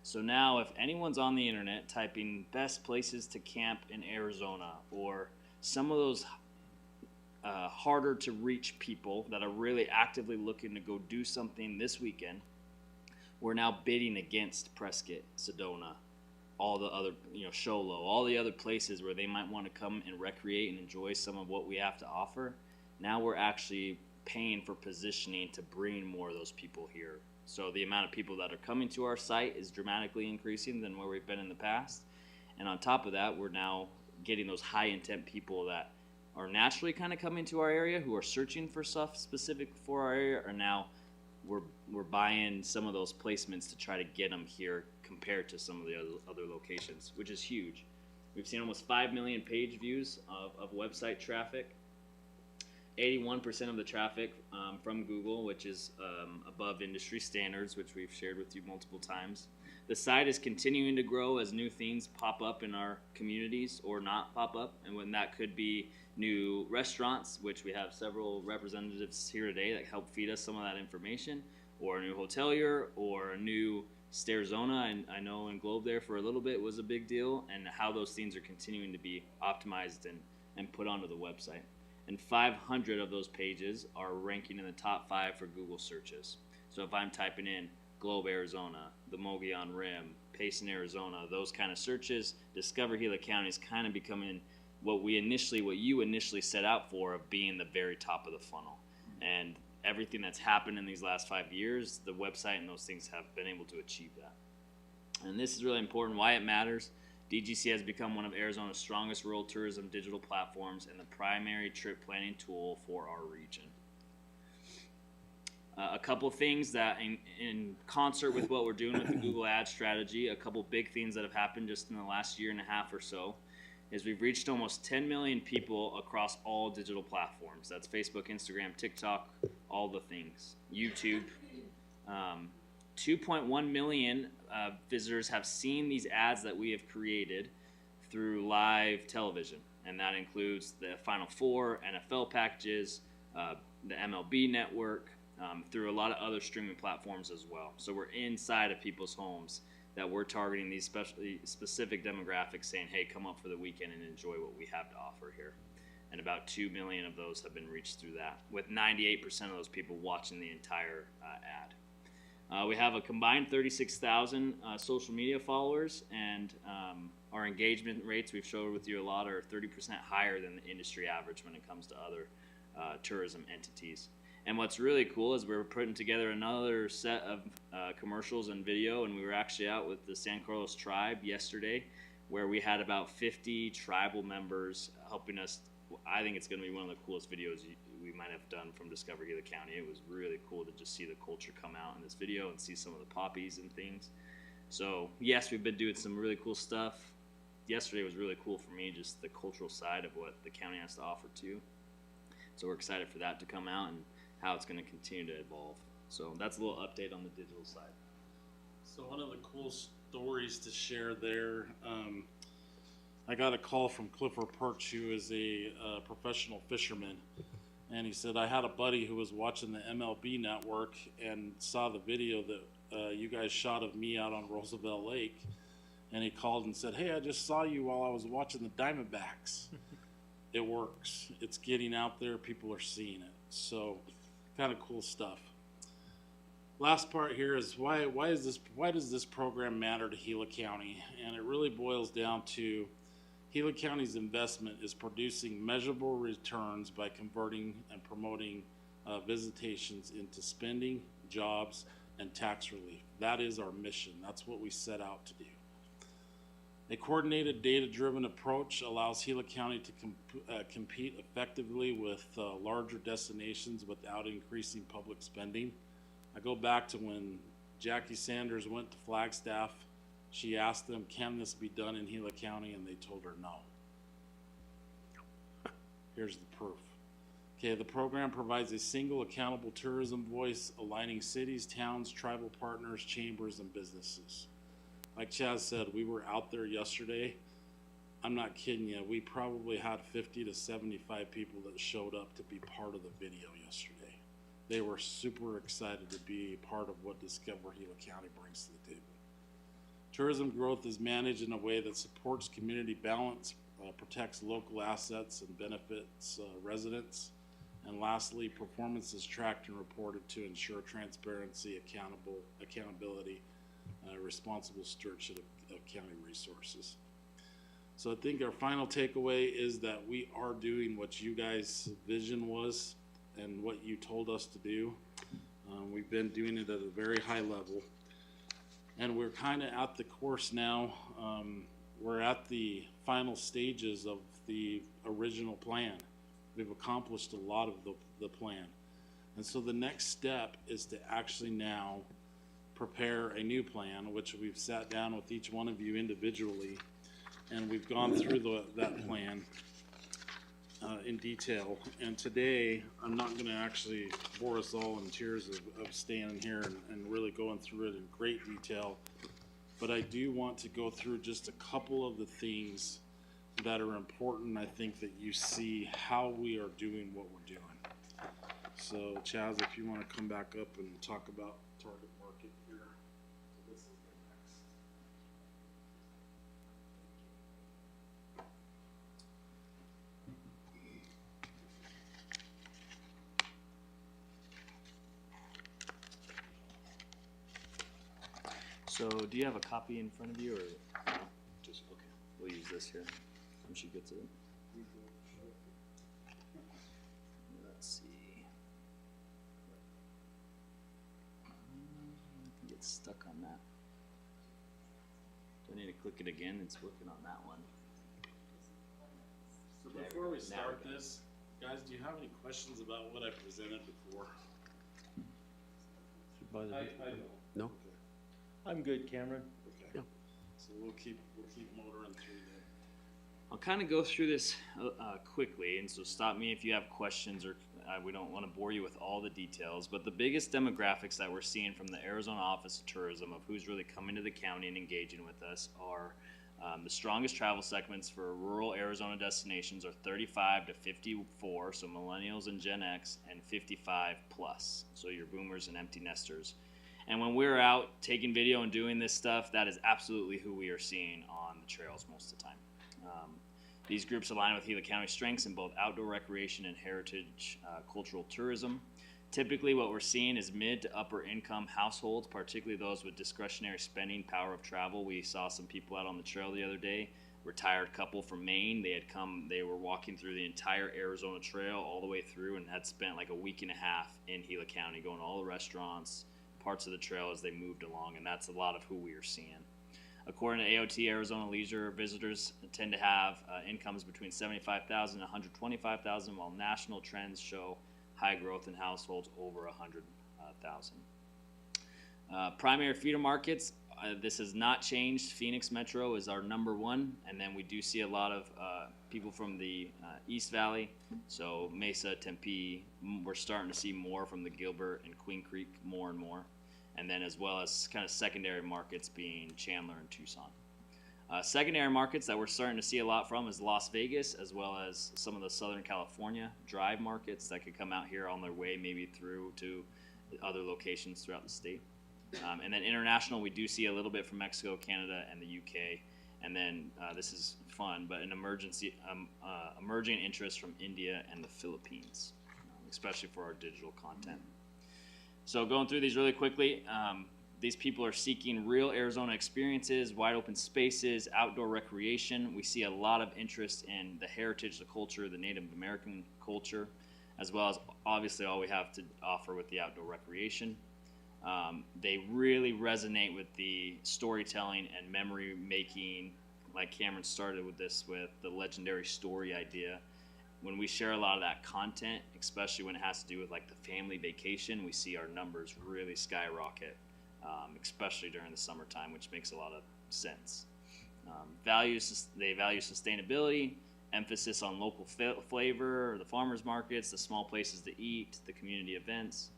[SPEAKER 20] So now if anyone's on the internet typing best places to camp in Arizona or some of those harder to reach people that are really actively looking to go do something this weekend, we're now bidding against Prescott, Sedona, all the other, Show Low, all the other places where they might want to come and recreate and enjoy some of what we have to offer. Now we're actually paying for positioning to bring more of those people here. So the amount of people that are coming to our site is dramatically increasing than where we've been in the past. And on top of that, we're now getting those high intent people that are naturally kind of coming to our area, who are searching for stuff specific for our area, or now we're buying some of those placements to try to get them here compared to some of the other locations, which is huge. We've seen almost 5 million page views of website traffic. 81% of the traffic from Google, which is above industry standards, which we've shared with you multiple times. The site is continuing to grow as new things pop up in our communities or not pop up, and when that could be new restaurants, which we have several representatives here today that help feed us some of that information, or a new hotelier, or a new Stairzona, and I know in Globe there for a little bit was a big deal, and how those things are continuing to be optimized and put onto the website. And 500 of those pages are ranking in the top 5 for Google searches. So if I'm typing in Globe, Arizona, the Mogollon Rim, Payson, Arizona, those kind of searches, Discover Gila County is kind of becoming what you initially set out for, of being the very top of the funnel. And everything that's happened in these last 5 years, the website and those things have been able to achieve that. And this is really important, why it matters. DGC has become one of Arizona's strongest rural tourism digital platforms and the primary trip planning tool for our region. A couple things that in concert with what we're doing with the Google Ads strategy, a couple big things that have happened just in the last year and a half or so, is we've reached almost 10 million people across all digital platforms. That's Facebook, Instagram, TikTok, all the things, YouTube. 2.1 million visitors have seen these ads that we have created through live television, and that includes the Final Four, NFL packages, the MLB network, through a lot of other streaming platforms as well. So we're inside of people's homes that we're targeting these specific demographics, saying, hey, come up for the weekend and enjoy what we have to offer here. And about 2 million of those have been reached through that, with 98% of those people watching the entire ad. We have a combined 36,000 social media followers, and our engagement rates we've showed with you a lot are 30% higher than the industry average when it comes to other tourism entities. And what's really cool is we're putting together another set of commercials and video, and we were actually out with the San Carlos tribe yesterday, where we had about 50 tribal members helping us. I think it's going to be one of the coolest videos we might have done from Discover Gila County. It was really cool to just see the culture come out in this video and see some of the poppies and things. So yes, we've been doing some really cool stuff. Yesterday was really cool for me, just the cultural side of what the county has to offer too. So we're excited for that to come out and how it's going to continue to evolve. So that's a little update on the digital side.
[SPEAKER 18] So one of the cool stories to share there, I got a call from Clifford Perch, who is a professional fisherman, and he said, I had a buddy who was watching the MLB network and saw the video that you guys shot of me out on Roosevelt Lake, and he called and said, hey, I just saw you while I was watching the Diamondbacks. It works. It's getting out there. People are seeing it. So kind of cool stuff. Last part here is why does this program matter to Gila County? And it really boils down to Gila County's investment is producing measurable returns by converting and promoting visitations into spending, jobs, and tax relief. That is our mission. That's what we set out to do. A coordinated, data-driven approach allows Gila County to compete effectively with larger destinations without increasing public spending. I go back to when Jackie Sanders went to Flagstaff. She asked them, can this be done in Gila County? And they told her no. Here's the proof. Okay, the program provides a single accountable tourism voice aligning cities, towns, tribal partners, chambers, and businesses. Like Chaz said, we were out there yesterday. I'm not kidding you. We probably had 50 to 75 people that showed up to be part of the video yesterday. They were super excited to be part of what Discover Gila County brings to the table. Tourism growth is managed in a way that supports community balance, protects local assets, and benefits residents. And lastly, performance is tracked and reported to ensure transparency, accountability, responsible stewardship of county resources. So I think our final takeaway is that we are doing what you guys' vision was and what you told us to do. We've been doing it at a very high level, and we're kind of at the course now. We're at the final stages of the original plan. We've accomplished a lot of the plan. And so the next step is to actually now prepare a new plan, which we've sat down with each one of you individually, and we've gone through that plan in detail. And today, I'm not going to actually bore us all in tears of standing here and really going through it in great detail, but I do want to go through just a couple of the things that are important. I think that you see how we are doing what we're doing. So Chaz, if you want to come back up and talk about target market here. So this is the next.
[SPEAKER 20] So do you have a copy in front of you, or no? Just okay? We'll use this here when she gets it. Let's see. I can get stuck on that. Do I need to click it again? It's working on that one.
[SPEAKER 18] So before we start this, guys, do you have any questions about what I presented before? I don't.
[SPEAKER 1] No?
[SPEAKER 9] I'm good, Cameron.
[SPEAKER 18] Okay. So we'll keep motoring through that.
[SPEAKER 20] I'll kind of go through this quickly, and so stop me if you have questions, or we don't want to bore you with all the details. But the biggest demographics that we're seeing from the Arizona Office of Tourism of who's really coming to the county and engaging with us are the strongest travel segments for rural Arizona destinations are 35 to 54, so millennials and Gen X, and 55 plus, so your boomers and empty nesters. And when we're out taking video and doing this stuff, that is absolutely who we are seeing on the trails most of the time. These groups align with Gila County strengths in both outdoor recreation and heritage cultural tourism. Typically what we're seeing is mid to upper income households, particularly those with discretionary spending power of travel. We saw some people out on the trail the other day, retired couple from Maine. They were walking through the entire Arizona Trail all the way through and had spent like a week and a half in Gila County, going to all the restaurants, parts of the trail as they moved along, and that's a lot of who we are seeing. According to AOT, Arizona leisure visitors tend to have incomes between $75,000 and $125,000, while national trends show high growth in households over $100,000. Primary feeder markets, this has not changed. Phoenix Metro is our #1, and then we do see a lot of people from the East Valley, so Mesa, Tempe. We're starting to see more from the Gilbert and Queen Creek, more and more. And then as well as kind of secondary markets being Chandler and Tucson. Secondary markets that we're starting to see a lot from is Las Vegas, as well as some of the Southern California drive markets that could come out here on their way maybe through to other locations throughout the state. And then international, we do see a little bit from Mexico, Canada, and the UK. And then this is fun, but an emerging interest from India and the Philippines, especially for our digital content. So going through these really quickly, these people are seeking real Arizona experiences, wide open spaces, outdoor recreation. We see a lot of interest in the heritage, the culture, the Native American culture, as well as obviously all we have to offer with the outdoor recreation. They really resonate with the storytelling and memory making, like Cameron started with this, with the legendary story idea. When we share a lot of that content, especially when it has to do with like the family vacation, we see our numbers really skyrocket, especially during the summertime, which makes a lot of sense. They value sustainability, emphasis on local flavor, the farmers markets, the small places to eat, the community events,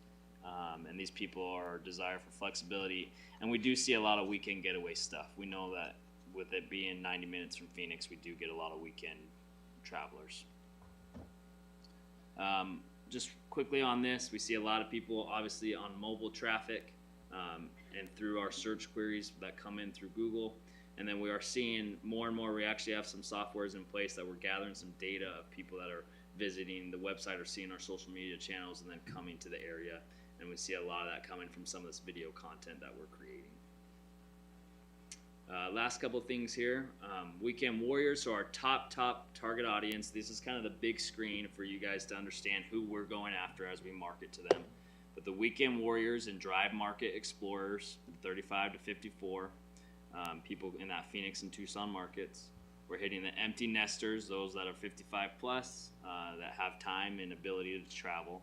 [SPEAKER 20] and these people are desire for flexibility. And we do see a lot of weekend getaway stuff. We know that with it being 90 minutes from Phoenix, we do get a lot of weekend travelers. Just quickly on this, we see a lot of people obviously on mobile traffic and through our search queries that come in through Google. And then we are seeing more and more, we actually have some softwares in place that we're gathering some data of people that are visiting the website or seeing our social media channels and then coming to the area. And we see a lot of that coming from some of this video content that we're creating. Last couple things here. Weekend Warriors, so our top target audience. This is kind of the big screen for you guys to understand who we're going after as we market to them. But the Weekend Warriors and Drive Market Explorers, 35 to 54, people in that Phoenix and Tucson markets. We're hitting the empty nesters, those that are 55 plus, that have time and ability to travel.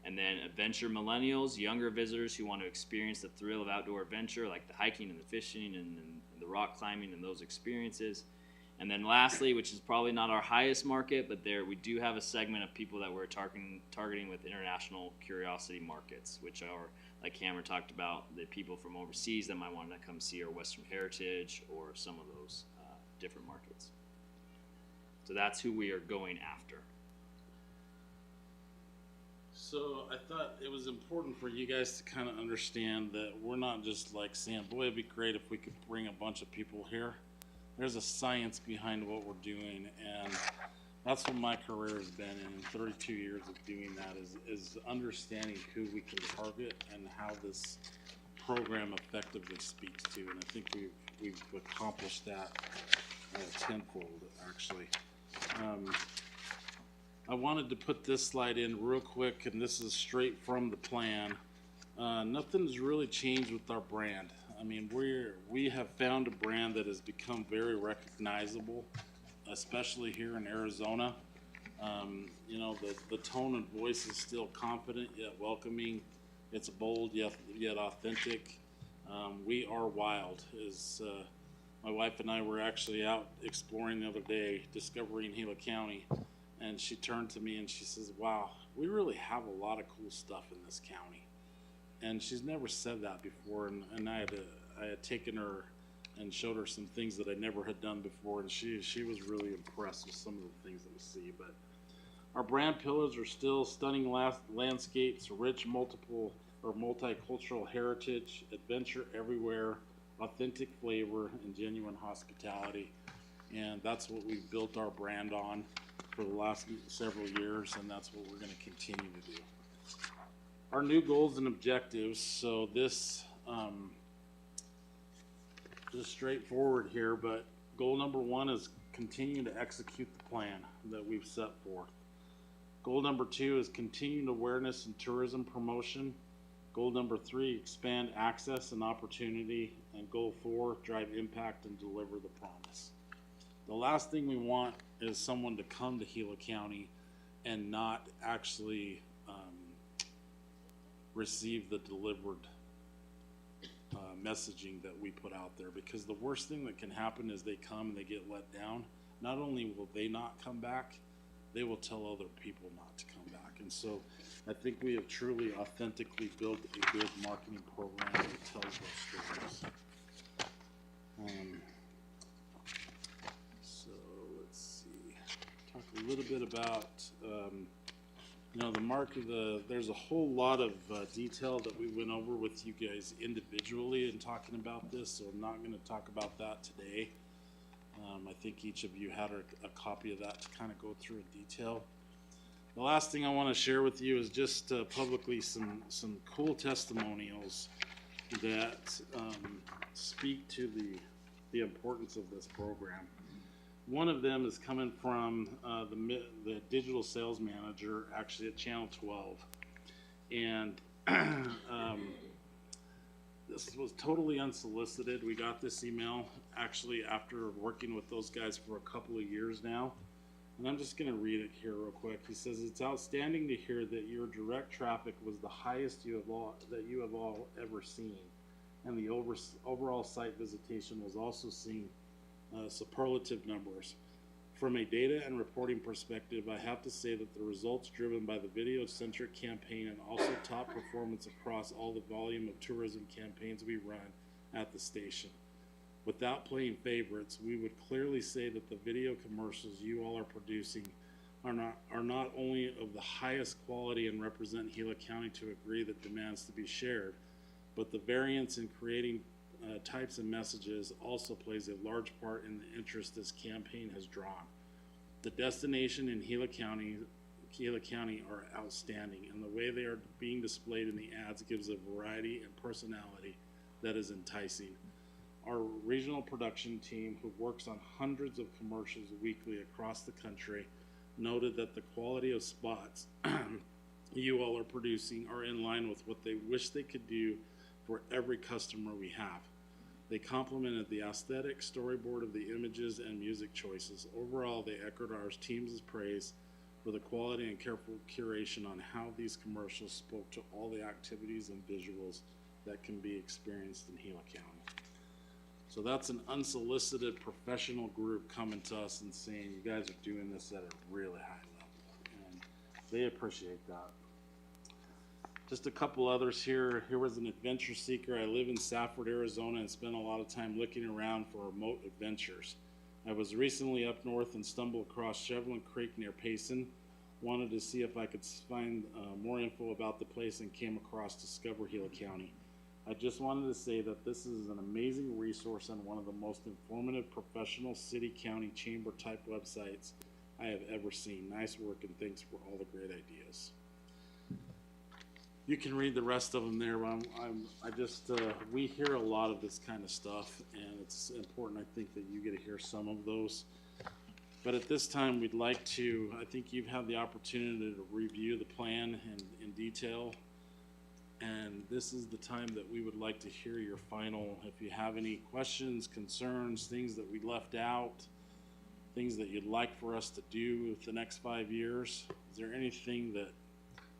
[SPEAKER 20] And then adventure millennials, younger visitors who want to experience the thrill of outdoor adventure, like the hiking and the fishing and the rock climbing and those experiences. And then lastly, which is probably not our highest market, but there we do have a segment of people that we're targeting with international curiosity markets, which are, like Cameron talked about, the people from overseas that might want to come see our Western heritage or some of those different markets. So that's who we are going after.
[SPEAKER 18] So I thought it was important for you guys to kind of understand that we're not just like saying, boy, it'd be great if we could bring a bunch of people here. There's a science behind what we're doing, and that's what my career has been in 32 years of doing that, is understanding who we can target and how this program effectively speaks to. And I think we've accomplished that tenfold, actually. I wanted to put this slide in real quick, and this is straight from the plan. Nothing's really changed with our brand. I mean, we have found a brand that has become very recognizable, especially here in Arizona. You know, the tone and voice is still confident yet welcoming. It's bold yet authentic. We are wild. My wife and I were actually out exploring the other day, discovering Gila County. And she turned to me and she says, wow, we really have a lot of cool stuff in this county. And she's never said that before. And I had taken her and showed her some things that I never had done before. And she was really impressed with some of the things that we see. But our brand pillars are still stunning landscapes, rich multicultural heritage, adventure everywhere, authentic flavor, and genuine hospitality. And that's what we've built our brand on for the last several years, and that's what we're going to continue to do. Our new goals and objectives, so this is straightforward here, but goal number 1 is continue to execute the plan that we've set forth. Goal number 2 is continued awareness and tourism promotion. Goal number 3, expand access and opportunity. And goal 4, drive impact and deliver the promise. The last thing we want is someone to come to Gila County and not actually receive the delivered messaging that we put out there, because the worst thing that can happen is they come and they get let down. Not only will they not come back, they will tell other people not to come back. And so I think we have truly authentically built a good marketing program that tells those stories. So let's see, talk a little bit about, you know, there's a whole lot of detail that we went over with you guys individually in talking about this, so I'm not going to talk about that today. I think each of you had a copy of that to kind of go through in detail. The last thing I want to share with you is just publicly some cool testimonials that speak to the importance of this program. One of them is coming from the digital sales manager, actually at Channel 12, and this was totally unsolicited. We got this email actually after working with those guys for a couple of years now, and I'm just going to read it here real quick. He says, "It's outstanding to hear that your direct traffic was the highest you have all ever seen, and the overall site visitation was also seeing superlative numbers. From a data and reporting perspective, I have to say that the results driven by the video-centric campaign and also top performance across all the volume of tourism campaigns we run at the station. Without playing favorites, we would clearly say that the video commercials you all are producing are not only of the highest quality and represent Gila County to a degree that demands to be shared, but the variance in creating types of messages also plays a large part in the interest this campaign has drawn. The destination in Gila County are outstanding, and the way they are being displayed in the ads gives a variety and personality that is enticing. Our regional production team, who works on hundreds of commercials weekly across the country, noted that the quality of spots you all are producing are in line with what they wish they could do for every customer we have. They complimented the aesthetic storyboard of the images and music choices. Overall, they echoed our team's praise for the quality and careful curation on how these commercials spoke to all the activities and visuals that can be experienced in Gila County. So that's an unsolicited professional group coming to us and saying, you guys are doing this at a really high level, and they appreciate that. Just a couple others here. Here was an adventure seeker. I live in Safford, Arizona, and spent a lot of time looking around for remote adventures. I was recently up north and stumbled across Shevlin Creek near Payson. Wanted to see if I could find more info about the place and came across Discover Gila County. I just wanted to say that this is an amazing resource and one of the most informative professional city county chamber type websites I have ever seen. Nice work and thanks for all the great ideas. You can read the rest of them there. We hear a lot of this kind of stuff, and it's important, I think, that you get to hear some of those. But at this time, we'd like to, I think you've had the opportunity to review the plan in detail. And this is the time that we would like to hear your final, if you have any questions, concerns, things that we left out, things that you'd like for us to do with the next 5 years. Is there anything that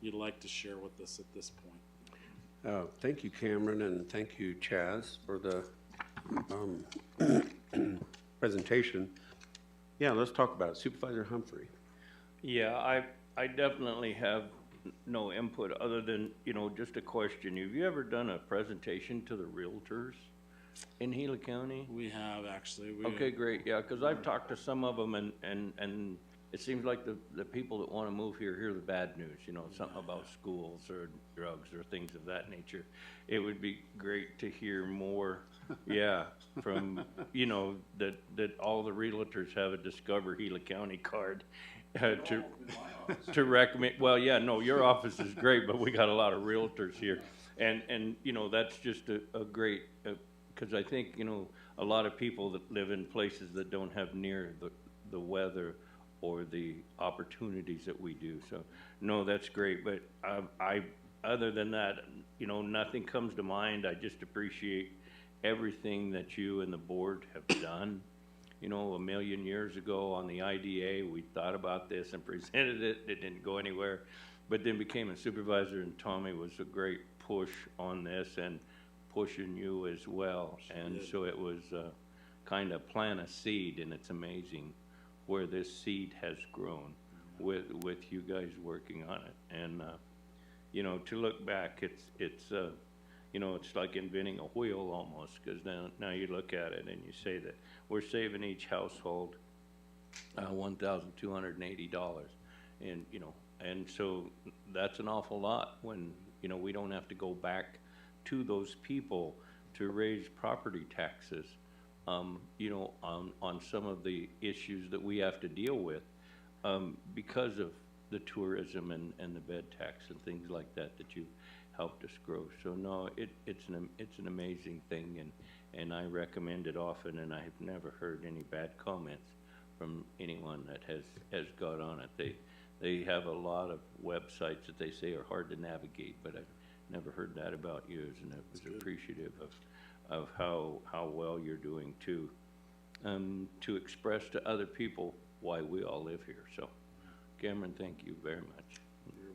[SPEAKER 18] you'd like to share with us at this point?
[SPEAKER 1] Thank you, Cameron, and thank you, Chaz, for the presentation. Yeah, let's talk about it. Supervisor Humphrey.
[SPEAKER 5] Yeah, I definitely have no input other than, just a question. Have you ever done a presentation to the realtors in Gila County?
[SPEAKER 18] We have, actually.
[SPEAKER 5] Okay, great. Yeah, because I've talked to some of them, and it seems like the people that want to move here hear the bad news, something about schools or drugs or things of that nature. It would be great to hear more, from, that all the realtors have a Discover Gila County card to recommend. Well, yeah, no, your office is great, but we got a lot of realtors here. And that's just a great, because I think, a lot of people that live in places that don't have near the weather or the opportunities that we do. So, no, that's great. But other than that, nothing comes to mind. I just appreciate everything that you and the board have done. A million years ago on the IDA, we thought about this and presented it. It didn't go anywhere, but then became a supervisor, and Tommy was a great push on this and pushing you as well. And so it was kind of plant a seed, and it's amazing where this seed has grown with you guys working on it. And to look back, it's like inventing a wheel almost, because now you look at it and you say that we're saving each household $1,280, and so that's an awful lot when we don't have to go back to those people to raise property taxes, on some of the issues that we have to deal with because of the tourism and the bed tax and things like that you've helped us grow. So no, it's an amazing thing, and I recommend it often, and I've never heard any bad comments from anyone that has got on it. They have a lot of websites that they say are hard to navigate, but I've never heard that about yours, and I was appreciative of how well you're doing too, to express to other people why we all live here. So, Cameron, thank you very much.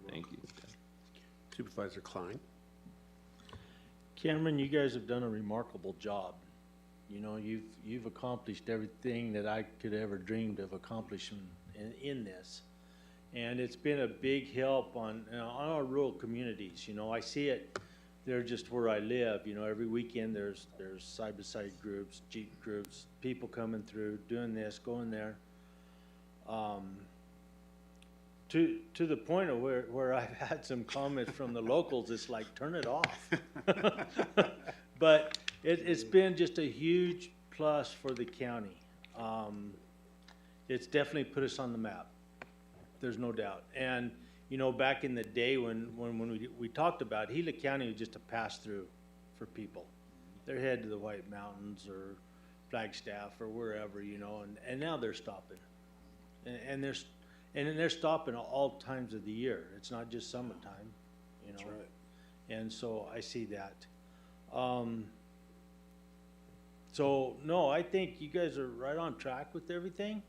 [SPEAKER 5] Thank you.
[SPEAKER 1] Supervisor Klein.
[SPEAKER 9] Cameron, you guys have done a remarkable job. You've accomplished everything that I could ever dreamed of accomplishing in this, and it's been a big help on our rural communities. I see it. They're just where I live. Every weekend there's side-by-side groups, Jeep groups, people coming through, doing this, going there. To the point of where I've had some comments from the locals, it's like, turn it off. But it's been just a huge plus for the county. It's definitely put us on the map. There's no doubt. And back in the day when we talked about Gila County was just a pass-through for people. They're headed to the White Mountains or Flagstaff or wherever, you know, and now they're stopping. And they're stopping all times of the year. It's not just summertime, you know.
[SPEAKER 18] That's right.
[SPEAKER 9] And so I see that. So no, I think you guys are right on track with everything.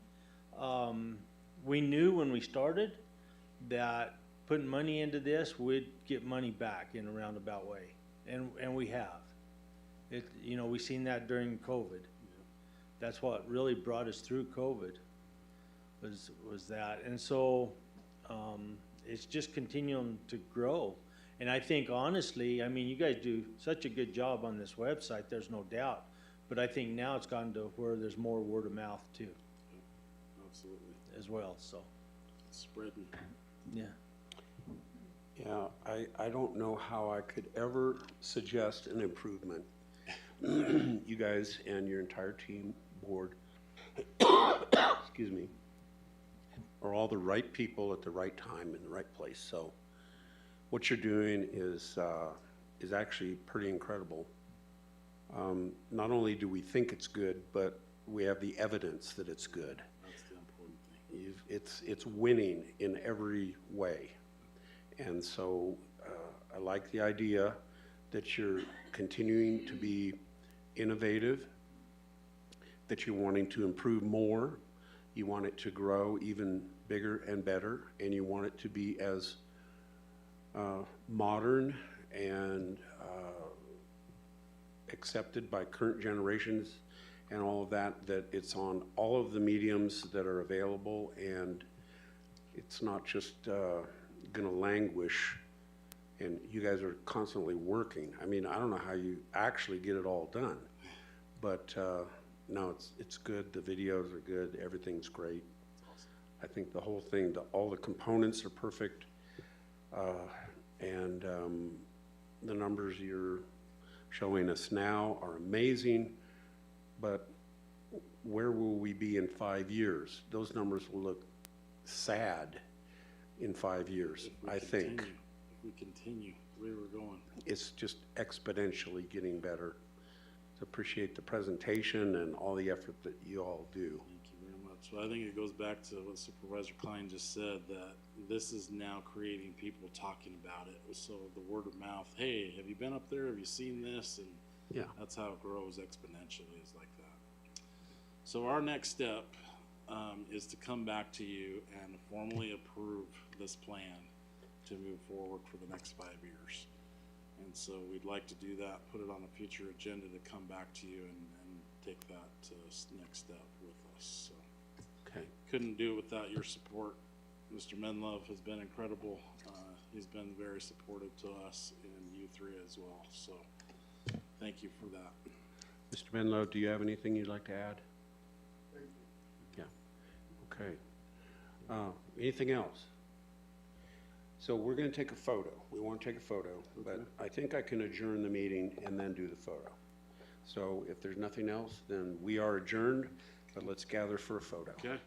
[SPEAKER 9] We knew when we started that putting money into this, we'd get money back in a roundabout way, and we have. You know, we seen that during COVID. That's what really brought us through COVID. Was that, and so it's just continuing to grow. And I think honestly, I mean, you guys do such a good job on this website. There's no doubt. But I think now it's gotten to where there's more word of mouth too.
[SPEAKER 18] Absolutely.
[SPEAKER 9] As well, so.
[SPEAKER 18] It's spreading.
[SPEAKER 9] Yeah.
[SPEAKER 1] Yeah, I don't know how I could ever suggest an improvement. You guys and your entire team, board, excuse me, are all the right people at the right time in the right place. So what you're doing is actually pretty incredible. Not only do we think it's good, but we have the evidence that it's good.
[SPEAKER 18] That's the important thing.
[SPEAKER 1] It's winning in every way. And so I like the idea that you're continuing to be innovative, that you're wanting to improve more, you want it to grow even bigger and better, and you want it to be as modern and accepted by current generations and all of that, that it's on all of the mediums that are available, and it's not just gonna languish, and you guys are constantly working. I mean, I don't know how you actually get it all done, but no, it's good. The videos are good. Everything's great. I think the whole thing, all the components are perfect, and the numbers you're showing us now are amazing, but where will we be in 5 years? Those numbers will look sad in 5 years, I think.
[SPEAKER 18] If we continue the way we're going.
[SPEAKER 1] It's just exponentially getting better. To appreciate the presentation and all the effort that you all do.
[SPEAKER 18] Thank you very much. Well, I think it goes back to what Supervisor Klein just said, that this is now creating people talking about it. So the word of mouth, hey, have you been up there? Have you seen this? And
[SPEAKER 1] yeah,
[SPEAKER 18] that's how it grows exponentially, is like that. So our next step is to come back to you and formally approve this plan to move forward for the next 5 years. And so we'd like to do that, put it on a future agenda to come back to you and take that next step with us. So
[SPEAKER 1] okay.
[SPEAKER 18] Couldn't do it without your support. Mr. Menlove has been incredible. He's been very supportive to us in U3 as well. So thank you for that.
[SPEAKER 1] Mr. Menlo, do you have anything you'd like to add?
[SPEAKER 13] Thank you.
[SPEAKER 1] Yeah. Okay. Anything else? So we're going to take a photo. We want to take a photo, but I think I can adjourn the meeting and then do the photo. So if there's nothing else, then we are adjourned, but let's gather for a photo.
[SPEAKER 18] Okay.